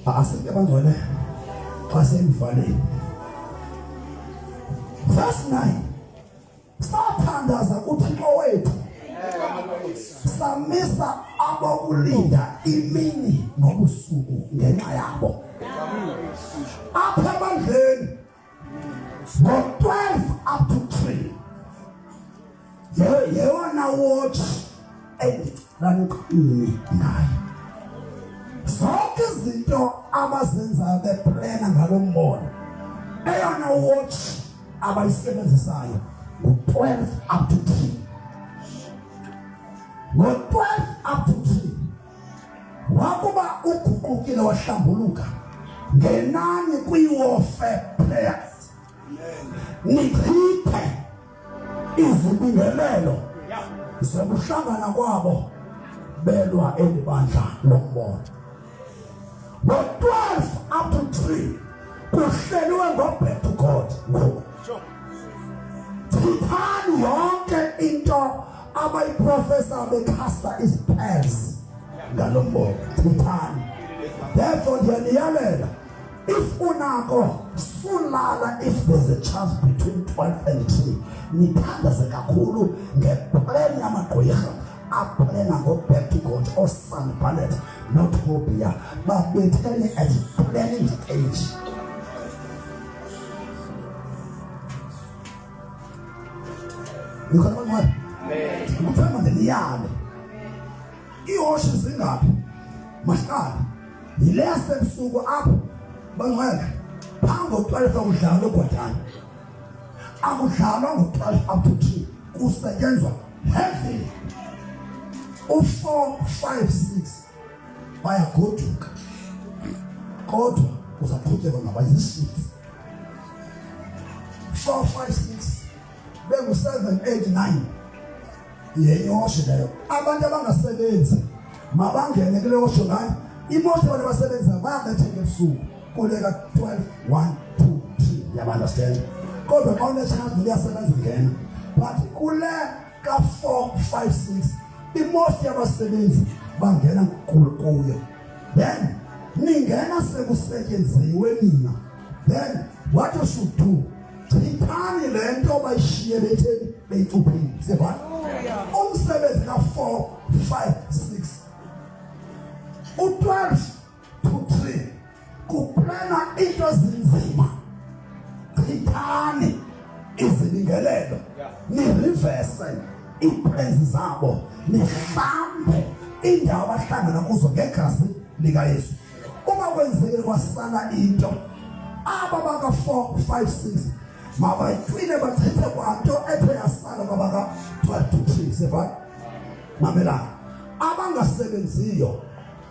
asike bangcwele xa semvaleni verse 9 sathandaza kuThixo wethu samisa abokulinda imini nobusuku ngenxa yabo apha ebandleni ngo-12 up to 3 yewona watch endiqini nayo zonke izinto abazenzayo beplana ngalo mbono eyona watch abayisebenzisayo ngo-12 up to 3 ngo-12 up to 3 wakuba uguqukile wahlambuluka ngenani kwi-warfare prayers nikhiphe izibingelelo zokuhlangana kwabo belwa eli bandla lombono ngo-12 up to 3 kuhleliwe ngo-back to God ngoku thithani yonke into abayiprofesa bekhasta izipels ngalo mbono thithani therefore ndiyaniyalela if unako sulala if there's a chance between 12 and 3 nithandaze kakhulu ngeplan yamagqwirha aplana go-back to God or Sanballat not Hobia babethene at planning stage nikhona bangcwele ngifema ndeliyane ihoshe zingaphi masiqala yile yasebusuku apho bangcwele phambi ngo-12 akudlalwa ogwadana akudlalwa ngo-12 up to 3 kusetyenzwa heavily u-4, 5, 6 bayagoduka kodwa uzaqhutyelwa ngabayishithi 4, 5, 6 bengu-7, 8, 9 yeyoshe leyo abantu abangasebenzi mabangene kule yoshe ngani imoto abantu abasebenzayo bayabetheka ebusuku kuleka 12, 1, 2, 3 yabandastand kodwa xa unechance uyasebenza ngena but kule ka-4, 5, 6 imoto yabasebenzi bangena kuyo then ningena sekusetyenziwe nina, then what you should do, chithani le nto bayishiye betheni beyithuphile. Sibona umsebenzi ka4 5 6 u12 to 3 kuplana into ezinzima. Chithani izilingelelo, ni reverse iplans zabo, nihlambe indawo abahlangana kuzo ngegazi lika Yesu. Uma kwenzeke kwasala into, aba baka 4 5 6 mabayitwine bathethe kwanto ethe yasala kwabaka 12 to 3. Sibona mamela abangasebenziyo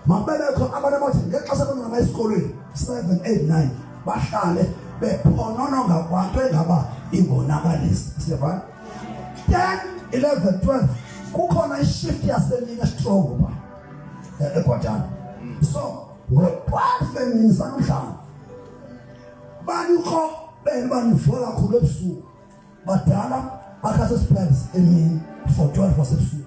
mabelekho abantu abathi ngexesha kwena esikolweni 7 8 9 bahlale bephonona ngakwanto engaba ingonakalisi. Sibona 10 11 12 kukhona ishift yasenika strong ba ekwatana. So ngo-12 emini sanamhlanje banikho benivola kakhulu ebusuku, badala bakhatha isiplans emini for 12 wasebusuku.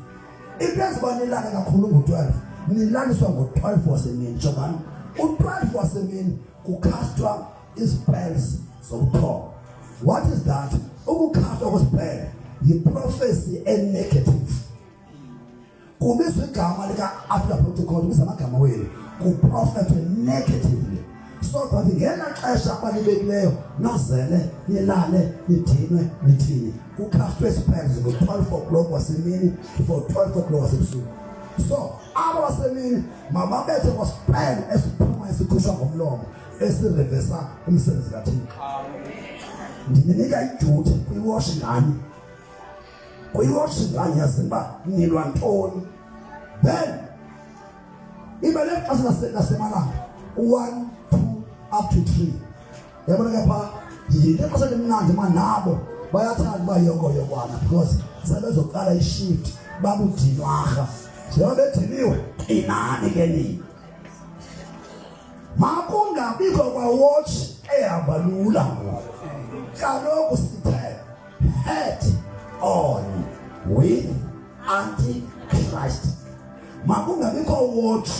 Iplans banilala kakhulu ngo-12, nilaliswa ngo-12 wasemini. Jobani u-12 wasemini kukhastwa iziplans zokuthoma. What is that? Ukukhastwa kwesiplans yi-prophecy e-negative. Kubizwa igama lika-after protocol, kubizwa amagama wenu kuprofethwe negatively. So that ngena xesha abalibekileyo nozele nilale nidinwe nithini kukhastwe isipheze ngo-12 o'clock wasemini for 12 o'clock wasebusuku. So aba wasemini mababethe kwasipele esiphuma esikhishwa ngomlomo esirevesa umsebenzi kaThixo. Ndininika iduty kwiwash ngani, kwiwash ngani yazimba nilwa ntoni. Then ibele xesha lasemalanga 1 up to 3. Yabona kapha yile xesha lemnandi manabo bayathanda bayongoyokwana because sebezoqala ishift babudinwaha. Njengoba bediniwe inani ke nini. Makungabikho kwa watch ehamba lula. Kaloku sithe head on with antichrist. Makungabikho watch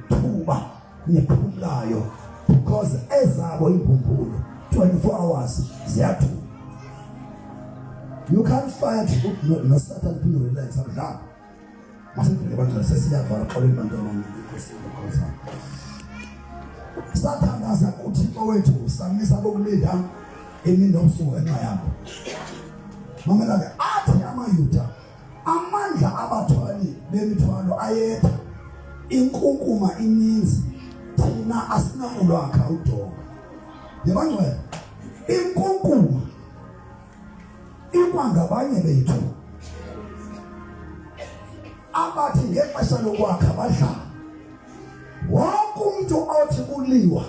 thuba niphumlayo because ezabo imbumbulu 24 hours ziyathu. You can't fight no Satan to relax adla. Masiphinde abantu sesiyavala xolweni bantwana because Satan aza kuthi owethu samisa bokulinda emini nomsuku enxa yakho. Mamela ke athi amayuda amandla abathwali bemithwalo ayetha inkunkuma ininzi thina asinakulwakha udonga. Yabangcwele inkunkuma ikwangabanye bethu abathi ngexesha lokwakha badla. Wonke umuntu othi kuliwa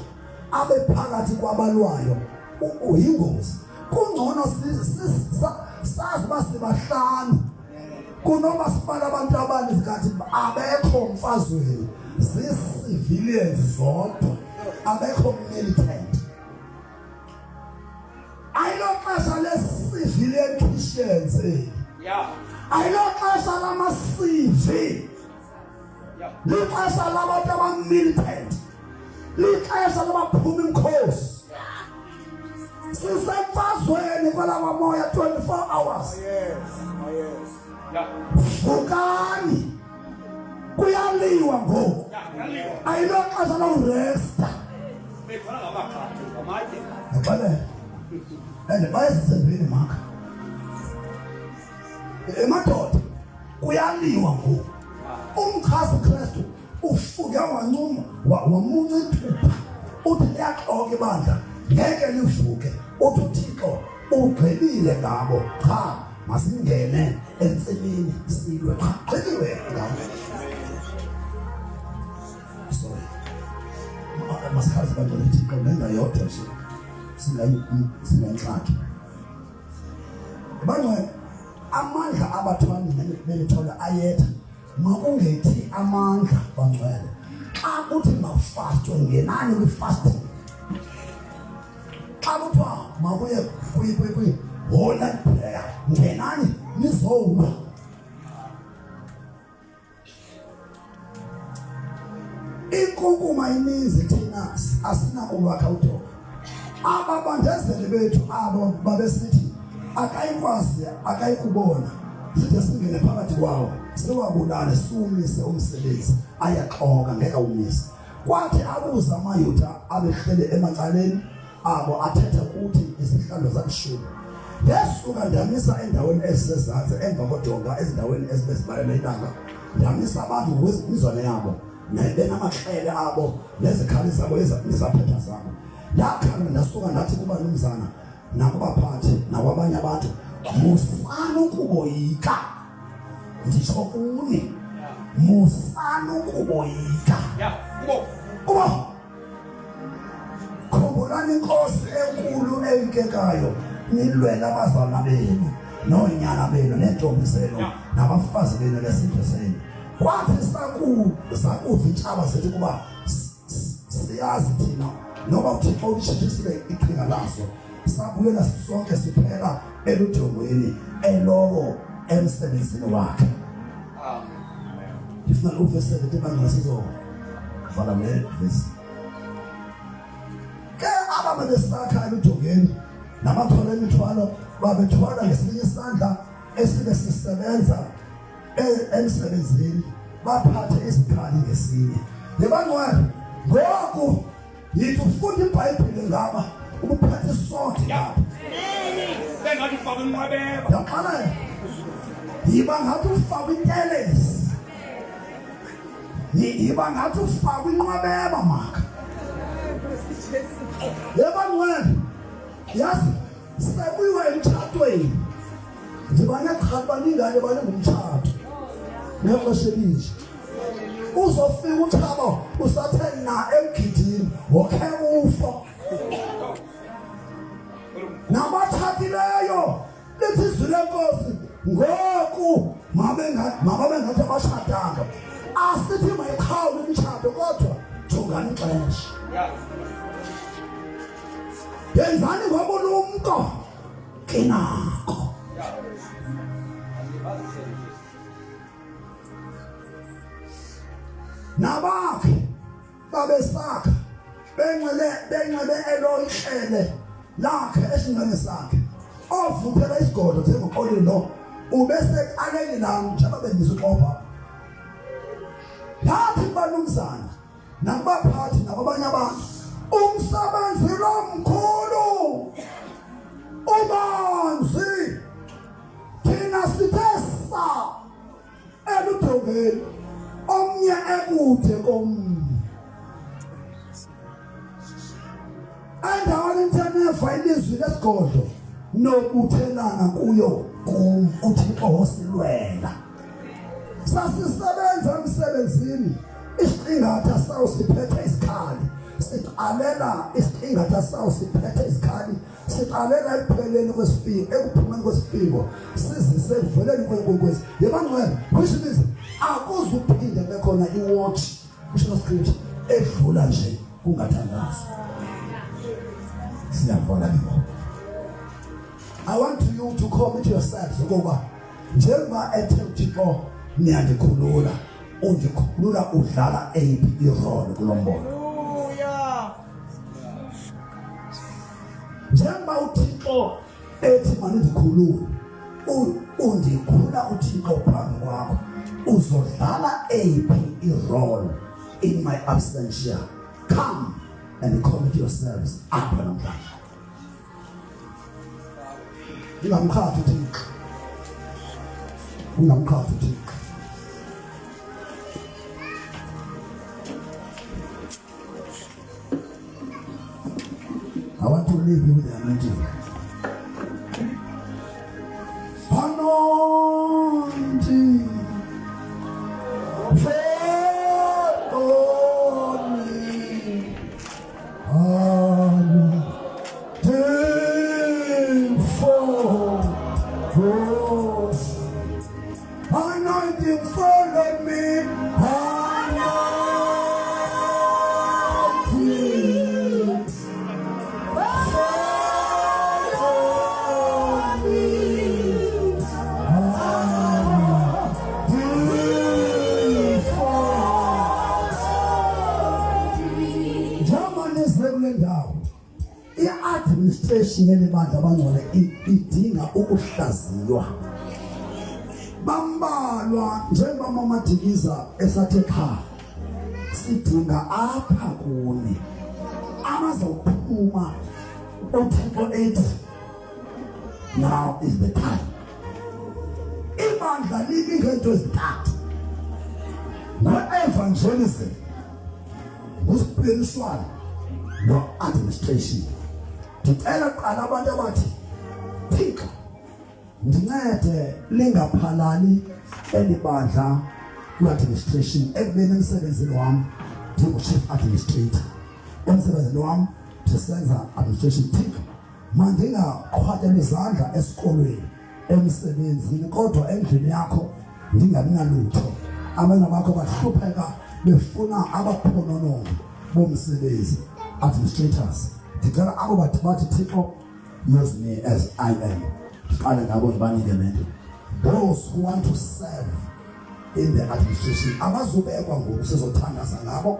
abe phakathi kwabalwayo uyingozi. Kungcono sazi basibahlanu kunoba sifana abantu abani zikathi abekho mfazweni, civilians zodwa, abekho militant. Ayilokasha le-civilian Christians ayilokasha lama-CV, lixesha labantu abamilitant, lixesha labaphuma imkhosi. Sisemfazweni kwalaba moya 24 hours. Vukani kuyaliwa ngoku, ayilokasha loresta. Yabale and bayazisebenzini maka emadoda kuyaliwa ngoku. Umkhasi Kristu ufuke wancuma wamunca ithupha uthi liyaxoka ibandla ngeke livuke. Uthi uThixo ugqibile ngabo, cha masingene ensimini silwe. Qhikiwe ngabo. Sorry masikhazi bantu leThixo nenga yodwa nje sinenhlaki. Bangcwele amandla abathwali belithola ayetha. Makungethi amandla bangcwele xa kuthi mafastwe ngenani kwi-fasting. Xa kuthiwa makuye whole night prayer ngenani nizowuba. Inkunkuma ininzi thina asinakulwakha udonga. Ababandezeli bethu abo babesithi akayikwazi akayikubona sithi singene phakathi kwawo siwabulale siwumise umsebenzi ayaxoka ngeke umise. Kwathi abuza amaYuda abehlele emacaleni abo athetha ukuthi isihlalo zakushulu. Ngesuka ndamisa endaweni ezisezantsi emva kodonga ezindaweni ezibezibalele ilanga. Ndamisa abantu ngokwemizwane yabo benamahlele abo nezikhali zabo ezaphetha zabo. Ndakhala ndasuka ndathi kuba nomzana nakubaphathi nakwabanye abantu musana ukuboyika. Nditsho kuni musana ukuboyika. Kuba khumbulani inkosi enkulu eyinkekayo nilwela abazalwana benu nonyana benu nentombi zenu nabafazi benu lesitho senu. Kwathi sakuva intshaba zethu kuba siyazi thina noba uThixo ulishithisile iqhinga laso sabuyela sonke siphela eludongweni elowo emsebenzini wakhe. Ndifuna uvesi 17 bangela sizovala le vesi. Ke ababesakha eludongweni namathole emithwalo babethwala ngesinye isandla esibe sisebenza emsebenzini baphathe izikhali ngesinye. Lebangwane ngoku yithi ufunda iBhayibheli ngaba ubuphathe sonke ngaba. Bengathi ufaka inqwabeba. Yaqala yiba ngathi ufaka intelesi. Yiba ngathi ufaka inqwabeba maka. Lebangwane yazi sekuyiwa emtshatweni. Ndibane qha baningane bane ngumtshato. Ngexesha elinje uzofika uThabo usathe na emgidini wokhe ufa. Nabathathileyo lithi izwi lenkosi ngoku mabengathi abashadanga asithi mayiqhawule imitshato kodwa jongani ixesha. Yenzani ngobulumko kinako. Nabakhe babesakha benxele eloyihlele lakhe esingane sakhe ovuthela isigodo njengoqolilo ubese aleli lam njalo bendisuxopha. Yathi banumzana nabaphathi nabanye abantu umsebenzi lomkhulu ubanzi thina sithesa eludongeni omnye ekude komnye. Endaweni nteneva ilizwi lesigodlo nokuthelana kuyo uThixo wosilwela. Sasisebenza emsebenzini isiqingatha sawo siphethe isikhali. Siqalela isiqingatha sawo siphethe isikhali. Siqalela ekupheleni kwesifiko ekuphumeni kwesifiko sizise kuveleni kwenkokwezi. Yebangcwele which means akuzuphinde bekhona iwatch kusho script edlula nje kungathandazi. Siyavona ke. I want you to commit yourselves ukuba njengoba ethe uThixo niyandikhulula undikhulula udlala eyiphi irole kulombono. Hallelujah. Njengoba uThixo ethi mandikhulule undikhulula uThixo phambi kwakho uzodlala eyiphi irole in my absentia. Come and commit yourselves up namhlanje. Ungamkhathi uThixo. Ungamkhathi uThixo. I want to leave you with the anointing. Anointing. Fall on me. Anointing fall. Anointing fall on me. Anointing fall Administration elibandla abangcwele idinga ukuhlaziywa. Bambalwa njengoba Mama Dikiza esathe ekhaya. Sidinga apha kuni abazophuma uThixo ethi now is the time. Ibandla lilingezinto ezintathu. No-evangelism, no-spiritual, no-administration. Ndicela kuqala abantu abathi Thixo ndincede lingaphalali elibandla ku-administration ekubeni emsebenzini wami ndingu-chief administrator. Emsebenzini wami ndisenza administration. Thixo mandingaqhwathela izandla esikolweni emsebenzini kodwa endlini yakho ndingabi nalutho. Abanye bakho bahlupheka befuna abaphononongo bomsebenzi administrators. Ndicela abo bathi Thixo use me as I am. Qale ngabo ndibanike lento. Those who want to serve in the administration abazobekwa ngoku sizothandaza ngabo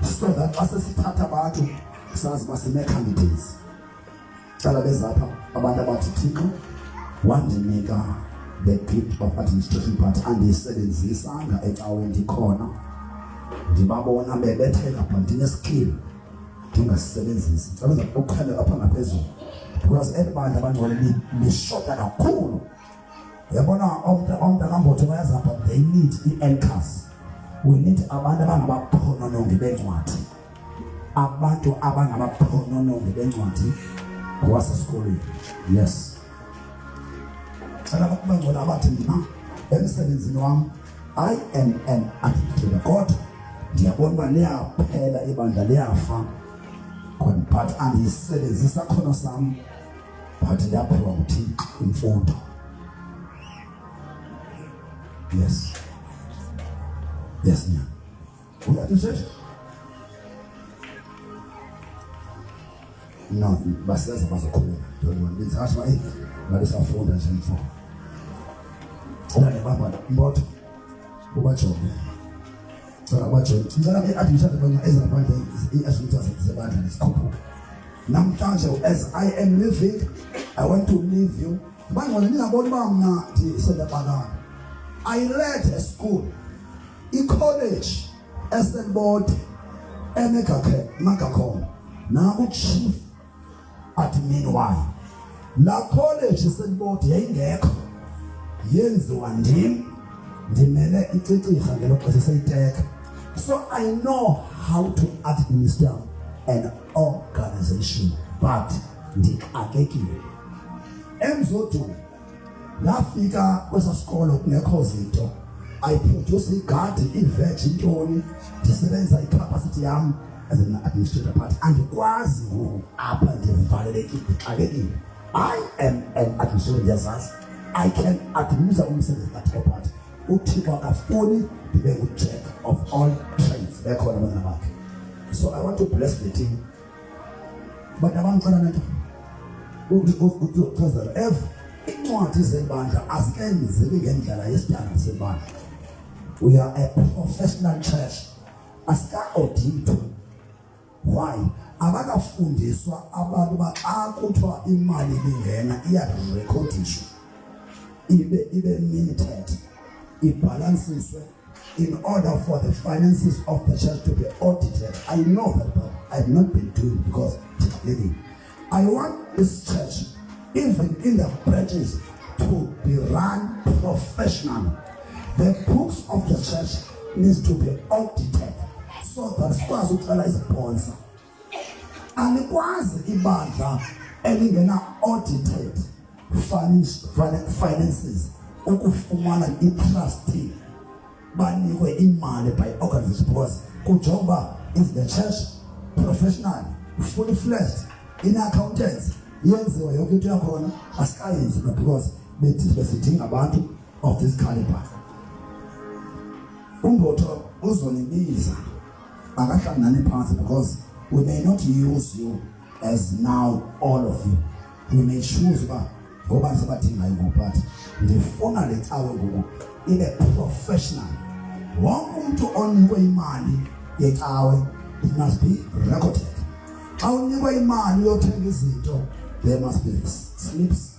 so that asesithatha abantu sazi basime candidates. Cala bezapha abantu abathi Thixo wandinika the gift of administration part andiyisebenzisanga ecaweni khona ndibabona bebetheka but ndine-skill ndingasisebenzisi. Sabenza ukukhanya apha ngaphezulu because elibandla abangcwele lishota kakhulu. Yabona omntakambotho bayazapha they need i-anchors. We need abantu abangabaphononongi bencwadi. Abantu abangabaphononongi bencwadi kwasesikolweni. Yes. Cela bakubangcwele abathi mina emsebenzini wami I am an administrator. Kodwa ndiyabona uba liyaphela ibandla liyafa but andiyisebenzisa khono sam but ndiyaphiwa nguThixo imfundo. Yes. Yes, nyana. Uyatuthetha? No, baseza bazokhuleka. Benza asho ngalisafunda nje mfo. Ungane baba mbotho. Ubajobe. Cela abajobe. Ngicela i-administrator bana ezabandla i-administrator zebandla lesikhuphuka. Namhlanje as I am living, I want to leave you. Bangcwele ningabona ba mna ndiselebakana. I led a school, college, Esenbod, Emekakhe, now chief admin one. La college Esenbod yayingekho yenziwa ndim ndimele iciciha ngelokho sesayiteka. So I know how to administer an organization, but ndikakekile. Emzodu ngafika kwesasikolo kungekho zinto. I produce igadi, i-veg, intoni, ndisebenza i-capacity yami as an administrator part. Andikwazi ngoku apha ndivalelekile, ndixakekile. I am an administrator yazazi. I can administer umsebenzi kaThixo part. uThixo akafuni ndibe ngu-jack of all trades bekhona abantwana bakhe. So I want to bless the team. But abangicela nento ukuchazela incwadi zebandla azikenzeki ngendlela yesidanga sebandla. We are a professional church. Asika-auditwa. Why? Abakafundiswa abantu baxa kuthiwa imali lingena iyarekhodishwa. Ibe minuted. Ibalansiswe in order for the finances of the church to be audited. I know that, but I have not been doing it because I want this church, even in the branches, to be run professionally. The books of the church needs to be audited so that sikwazi ukucela isponsor. Anikwazi ibandla elingena audited finances ukufumana i-trustee banikwe imali by organization because kujonga is the church professional, fully fledged, in accountants yenziwa yonke into yakhona asikayenzi because besidinga abantu of this caliber. Umbotho uzonibiza akahlangane phansi because we may not use you as now all of you. We may choose uba ngoba sibadingayo ngobhathi ndifuna le cawe ngoku ibe professional. Wonke umuntu onikwe imali yecawe it must be recorded. Xa unikwe imali yothenga izinto there must be slips,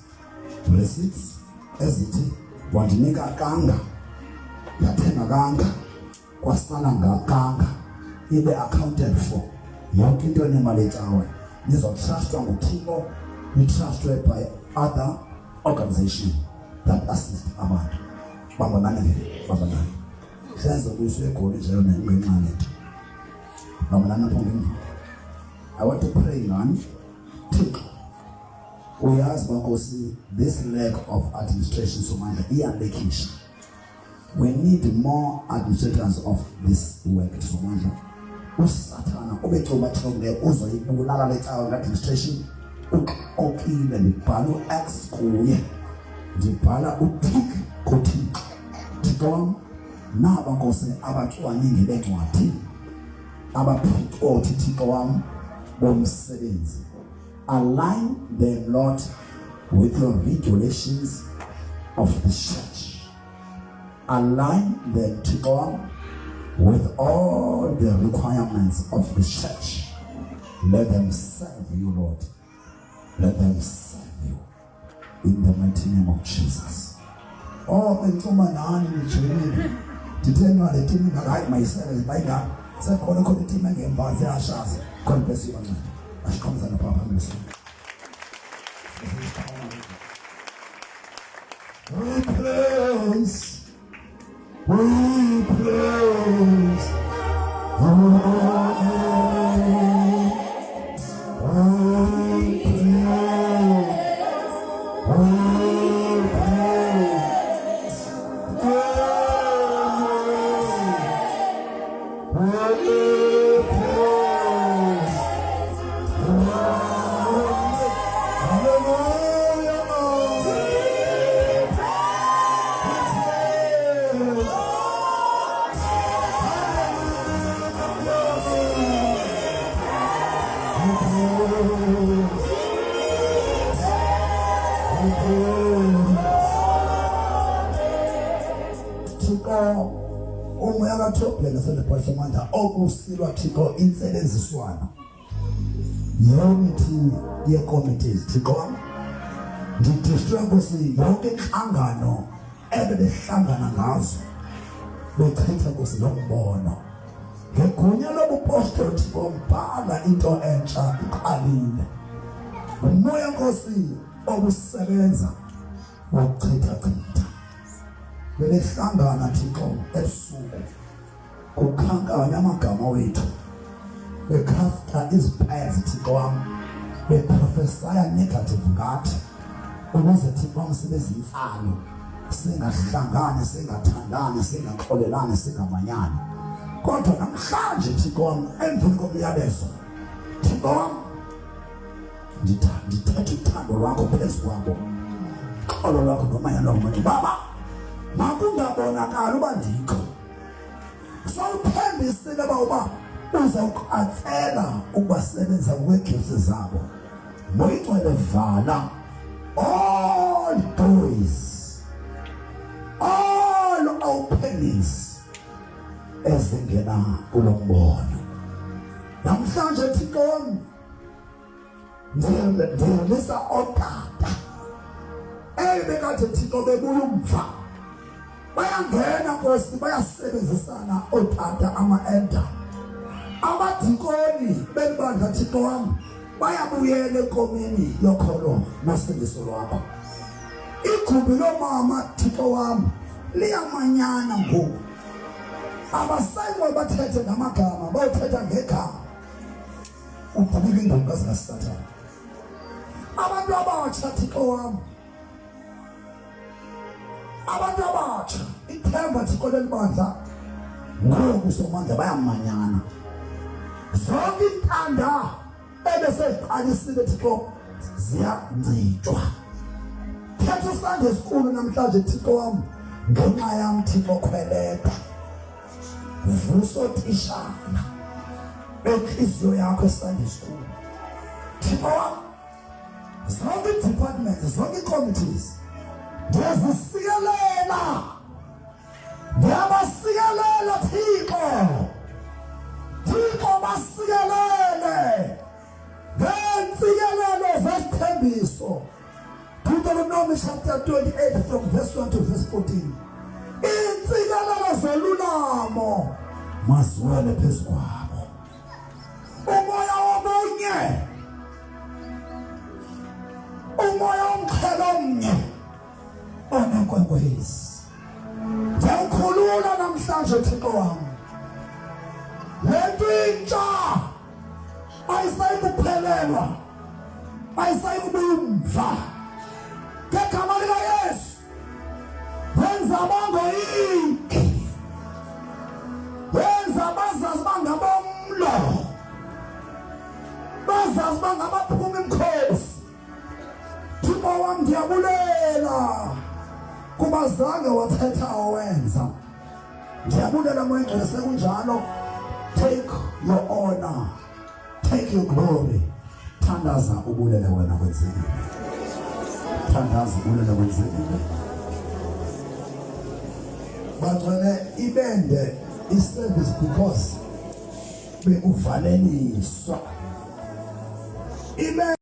receipts ezithi wandinika kanga yathenga kanga kwasala ngakanga ibe accounted for yonke into enemali etsawe nizotrustwa nguThixo, nitrusted by other organizations that assist abantu. Bamba nani senza kuyiswe egoli nje yona ngenxane. Bamba nani phongeni. I want to pray man. Thixo uyazi bankosi, this lack of administration somandla iyalekisha. We need more administrators of this work somandla. Usathana ubecoba thonge uzoyibulala le cawa administration ukokile libhala X kuye libhala uthik kuthi Thixo naba nkosi abacwaningi bencwadi abaphikothi Thixo wami bomsebenzi. Align them, Lord, with your regulations of the church. Align them to God with all the requirements of the church. Let them serve you, Lord. Let them serve you in the mighty name of Jesus. Oh, bentomanani nijulile. Dithenwa le team ngayi myself by God. Sekhona khona team ngembazi ashazi. God bless you, man. Comes on the Papa Mercy. We praise umoya kaThobela naselebhayisa amandla okusilwa Thixo insebenziswana yonke ye-committees Thixo ngidistra Nkosi yonke inhlangano ebehlangana ngazo bechitha Nkosi lokubona ngegunya lobuapostoli Thixo mbhala into entsha iqalile umoya Nkosi obusebenza wokuchitha belehlangana Thixo ebusuku ukhankanya amagama wethu bekhafta izipayas Thixo wami beprofesaya negative ngathi ukuze Thixo wami sibe zimfalo singahlangani singathandani singaxolelani singamanyani kodwa namhlanje Thixo wami emveni komyalezo Thixo wami ndithatha uthando lwakho phezu kwabo xolo lwakho nomanyano lwakho Baba makungabonakala uba ndikho sawuthembisile uba uzawuqatsela ukubasebenza kwegifts zabo moyicwele vala all doors, all openings ezingena kulombono namhlanje Thixo ndiyalisa otata ebekade Thixo bebuya umva bayangena Nkosi bayasebenzisana otata ama-elder abadikoni belibandla Thixo wami bayabuyela enkomeni yokholo nosindiso lwakho igumbi lomama Thixo wami liyamanyana ngoku abasayi bathethe ngamagama bayothetha ngegama ubhubile indokazi kaSathane abantu abatsha Thixo wami abantu abatsha ithemba Thixo lelibandla ngoku somandla bayamanyana zonke intanda ebeseqalisile Thixo ziyancitshwa thetha uSunday school namhlanje Thixo wami ngenxa yami Thixo khweleka vuso tishana enhliziyo yakho eSunday school Thixo wami zonke departments zonke committees ndiyazisikelela ndiyabasikelela Thixo basikelele ngentsikelelo zesithembiso masiwele phezu kwabo. Umoya wobunye, umoya womqhele omnye onenkonkwenzi. Ngiyawukhulula namhlanje Thixo wami, lento intsha ayisayi kuphelelwa, ayisayi kubumva. Ngegama likaYesu wenza abangoyiki, wenza abazazi bangabomlo, bazazi bangabaphuma imkhosi. Thixo wami ndiyabulela kuba zange wathetha owenza. Ndiyabulela Moya Ngcwele sekunjalo. Take your honor, take your glory. Thandaza ubulele wena kwenzekile, thandaza ubulele kwenzekile. Bangcwele ibende iservice because bekuvaleliswa.